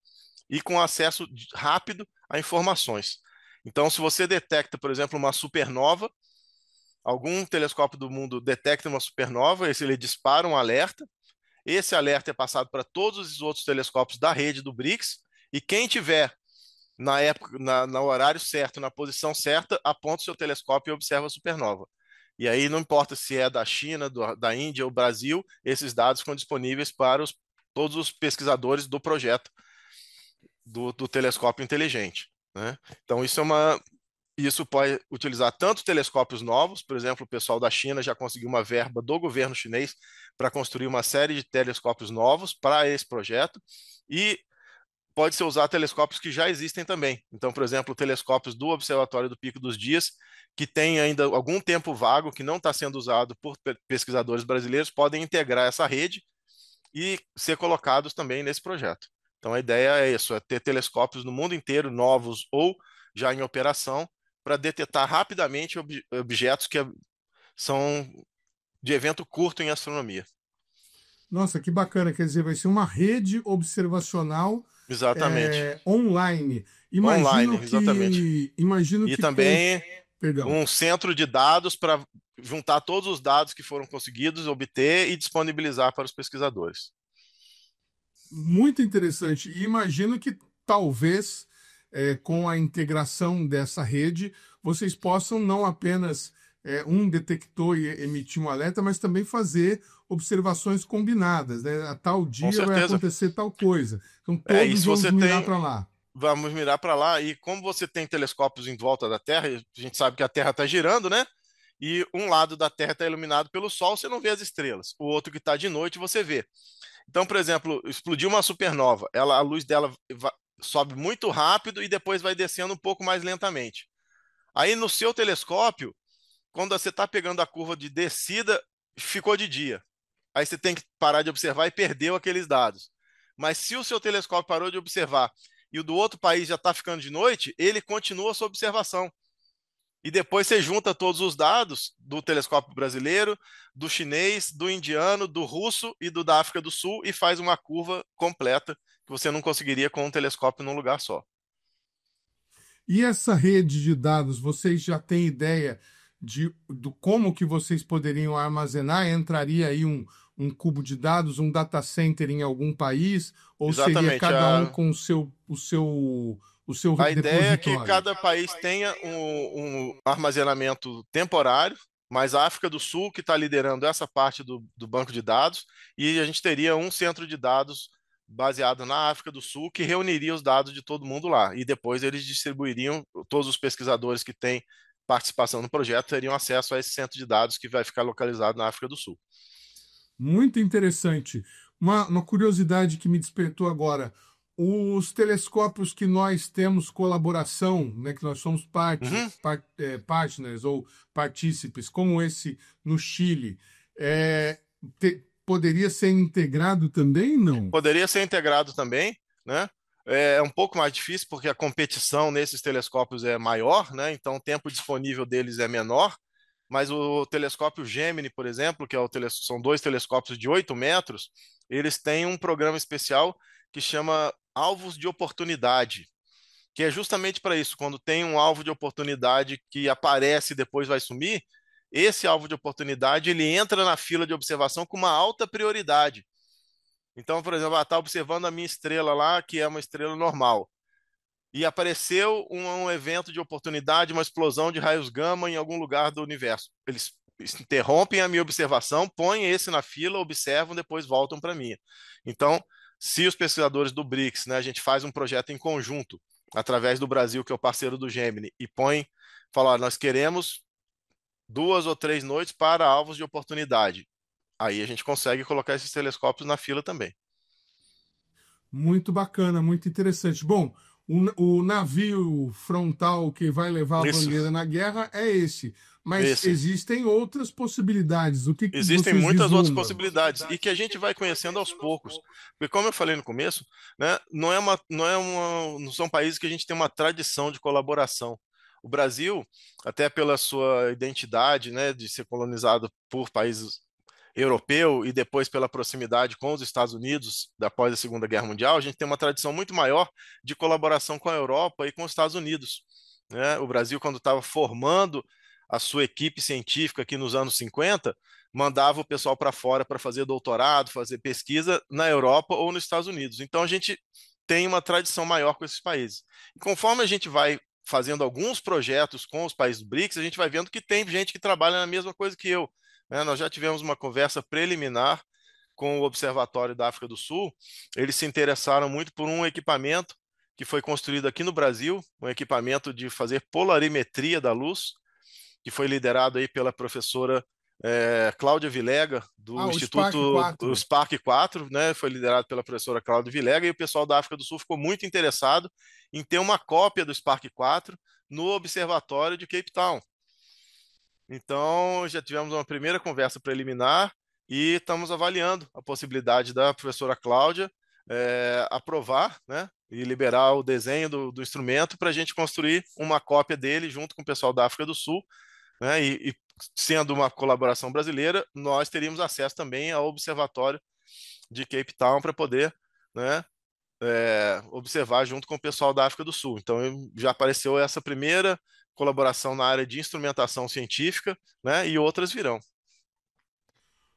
e com acesso rápido a informações. Então, se você detecta, por exemplo, uma supernova, algum telescópio do mundo detecta uma supernova, ele dispara um alerta, esse alerta é passado para todos os outros telescópios da rede do BRICS, e quem tiver na época, no horário certo, na posição certa, aponta o seu telescópio e observa a supernova. E aí não importa se é da China, da Índia ou Brasil, esses dados ficam disponíveis para todos os pesquisadores do projeto do telescópio inteligente, né? Então isso pode utilizar tanto telescópios novos, por exemplo, o pessoal da China já conseguiu uma verba do governo chinês para construir uma série de telescópios novos para esse projeto, e pode ser usar telescópios que já existem também. Então, por exemplo, telescópios do Observatório do Pico dos Dias, que tem ainda algum tempo vago, que não está sendo usado por pesquisadores brasileiros, podem integrar essa rede e ser colocados também nesse projeto. Então, a ideia é isso, é ter telescópios no mundo inteiro, novos ou já em operação, para detectar rapidamente objetos que são de evento curto em astronomia. Nossa, que bacana, quer dizer, vai ser uma rede observacional online. Imagino que também um centro de dados para juntar todos os dados que foram conseguidos obter e disponibilizar para os pesquisadores. Muito interessante. E imagino que talvez com a integração dessa rede vocês possam não apenas um detector e emitir um alerta, mas também fazer observações combinadas, né? A tal dia vai acontecer tal coisa. Então todos vamos mirar para lá. Vamos mirar para lá, e como você tem telescópios em volta da Terra, a gente sabe que a Terra está girando, né? e um lado da Terra está iluminado pelo Sol, você não vê as estrelas. O outro que está de noite, você vê. Então, por exemplo, explodiu uma supernova, a luz dela sobe muito rápido e depois vai descendo um pouco mais lentamente. Aí no seu telescópio, quando você está pegando a curva de descida, ficou de dia. Aí você tem que parar de observar e perdeu aqueles dados. Mas se o seu telescópio parou de observar e o do outro país já está ficando de noite, ele continua a sua observação. E depois você junta todos os dados do telescópio brasileiro, do chinês, do indiano, do russo e do da África do Sul e faz uma curva completa que você não conseguiria com um telescópio num lugar só. E essa rede de dados, vocês já têm ideia do como que vocês poderiam armazenar? Entraria aí um cubo de dados, um data center em algum país? Ou Exatamente, seria cada um com o seu A ideia é que repositório? cada país tenha um armazenamento temporário, mas a África do Sul que está liderando essa parte do banco de dados, e a gente teria um centro de dados baseado na África do Sul que reuniria os dados de todo mundo lá. E depois eles distribuiriam, todos os pesquisadores que têm participação no projeto teriam acesso a esse centro de dados que vai ficar localizado na África do Sul. Muito interessante. Uma curiosidade que me despertou agora. Os telescópios que nós temos colaboração, né, que nós somos partners ou partícipes, como esse no Chile, poderia ser integrado também, não? Poderia ser integrado também, né? É um pouco mais difícil porque a competição nesses telescópios é maior, né? Então o tempo disponível deles é menor, mas o telescópio Gemini, por exemplo, que são 2 telescópios de 8 metros, eles têm um programa especial que chama alvos de oportunidade, que é justamente para isso, quando tem um alvo de oportunidade que aparece e depois vai sumir, esse alvo de oportunidade ele entra na fila de observação com uma alta prioridade. Então, por exemplo, está observando a minha estrela lá, que é uma estrela normal, e apareceu um evento de oportunidade, uma explosão de raios gama em algum lugar do universo. Eles interrompem a minha observação, põem esse na fila, observam, depois voltam para mim. Então, se os pesquisadores do BRICS, né, a gente faz um projeto em conjunto, através do Brasil, que é o parceiro do Gemini, e fala, nós queremos 2 ou 3 noites para alvos de oportunidade. Aí a gente consegue colocar esses telescópios na fila também. Muito bacana, muito interessante. Bom, o navio frontal que vai levar a bandeira na guerra é esse. Mas existem outras possibilidades. Existem muitas outras possibilidades e que a gente vai conhecendo aos poucos. Porque, como eu falei no começo, né, não são países que a gente tem uma tradição de colaboração. O Brasil, até pela sua identidade, né, de ser colonizado por países europeu e depois pela proximidade com os Estados Unidos após a Segunda Guerra Mundial, a gente tem uma tradição muito maior de colaboração com a Europa e com os Estados Unidos, né? O Brasil, quando estava formando a sua equipe científica aqui nos anos 50, mandava o pessoal para fora para fazer doutorado, fazer pesquisa na Europa ou nos Estados Unidos. Então a gente tem uma tradição maior com esses países. E conforme a gente vai fazendo alguns projetos com os países do BRICS, a gente vai vendo que tem gente que trabalha na mesma coisa que eu. Nós já tivemos uma conversa preliminar com o Observatório da África do Sul. Eles se interessaram muito por um equipamento que foi construído aqui no Brasil, um equipamento de fazer polarimetria da luz, que foi liderado aí pela professora Cláudia Vilega, do Instituto SPARC 4, né? Foi liderado pela professora Cláudia Vilega, e o pessoal da África do Sul ficou muito interessado em ter uma cópia do SPARC 4 no Observatório de Cape Town. Então, já tivemos uma primeira conversa preliminar e estamos avaliando a possibilidade da professora Cláudia aprovar, né, e liberar o desenho do instrumento para a gente construir uma cópia dele junto com o pessoal da África do Sul, né, e sendo uma colaboração brasileira, nós teríamos acesso também ao Observatório de Cape Town para poder, né, observar junto com o pessoal da África do Sul. Então, já apareceu essa primeira colaboração na área de instrumentação científica, né, e outras virão.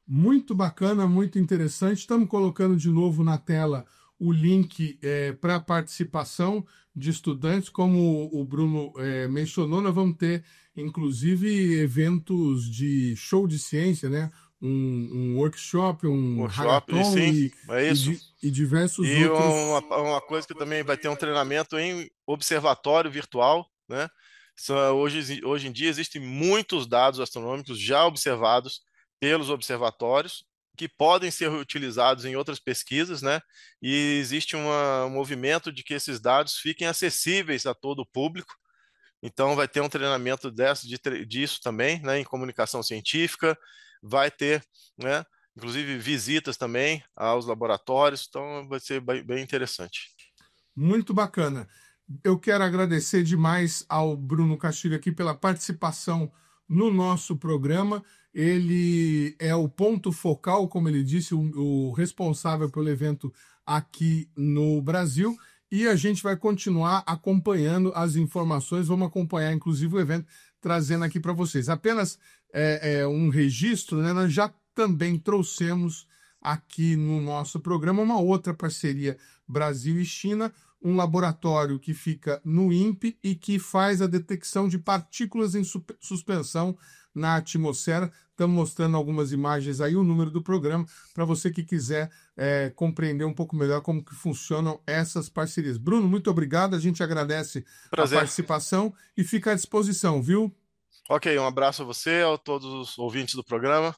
Muito bacana, muito interessante. Estamos colocando de novo na tela o link para participação de estudantes, como o Bruno mencionou. Nós vamos ter, inclusive, eventos de show de ciência, né? Um workshop, hackathon e diversos outros. Uma coisa que também vai ter um treinamento em observatório virtual, né? Hoje em dia existem muitos dados astronômicos já observados pelos observatórios que podem ser utilizados em outras pesquisas, né? E existe um movimento de que esses dados fiquem acessíveis a todo o público. Então, vai ter um treinamento disso também, né? Em comunicação científica, vai ter, né? Inclusive visitas também aos laboratórios. Então, vai ser bem interessante. Muito bacana. Eu quero agradecer demais ao Bruno Castilho aqui pela participação no nosso programa. Ele é o ponto focal, como ele disse, o responsável pelo evento aqui no Brasil. E a gente vai continuar acompanhando as informações, vamos acompanhar inclusive o evento, trazendo aqui para vocês. Apenas um registro, né? Nós já também trouxemos aqui no nosso programa uma outra parceria Brasil e China, um laboratório que fica no INPE e que faz a detecção de partículas em suspensão na atmosfera. Estamos mostrando algumas imagens aí, o número do programa, para você que quiser compreender um pouco melhor como que funcionam essas parcerias. Bruno, muito obrigado, a gente agradece a participação e fica à disposição, viu? Ok, um abraço a você, a todos os ouvintes do programa,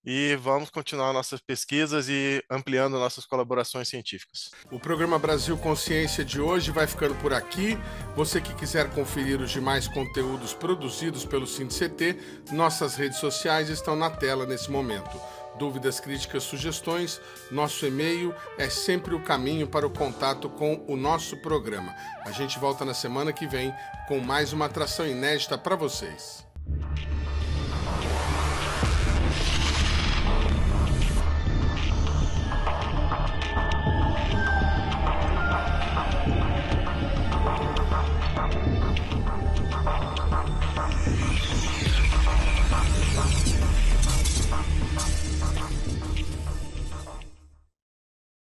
e vamos continuar nossas pesquisas e ampliando nossas colaborações científicas. O programa Brasil Consciência de hoje vai ficando por aqui. Você que quiser conferir os demais conteúdos produzidos pelo SINDCT, nossas redes sociais estão na tela nesse momento. Dúvidas, críticas, sugestões, nosso e-mail é sempre o caminho para o contato com o nosso programa. A gente volta na semana que vem com mais uma atração inédita para vocês.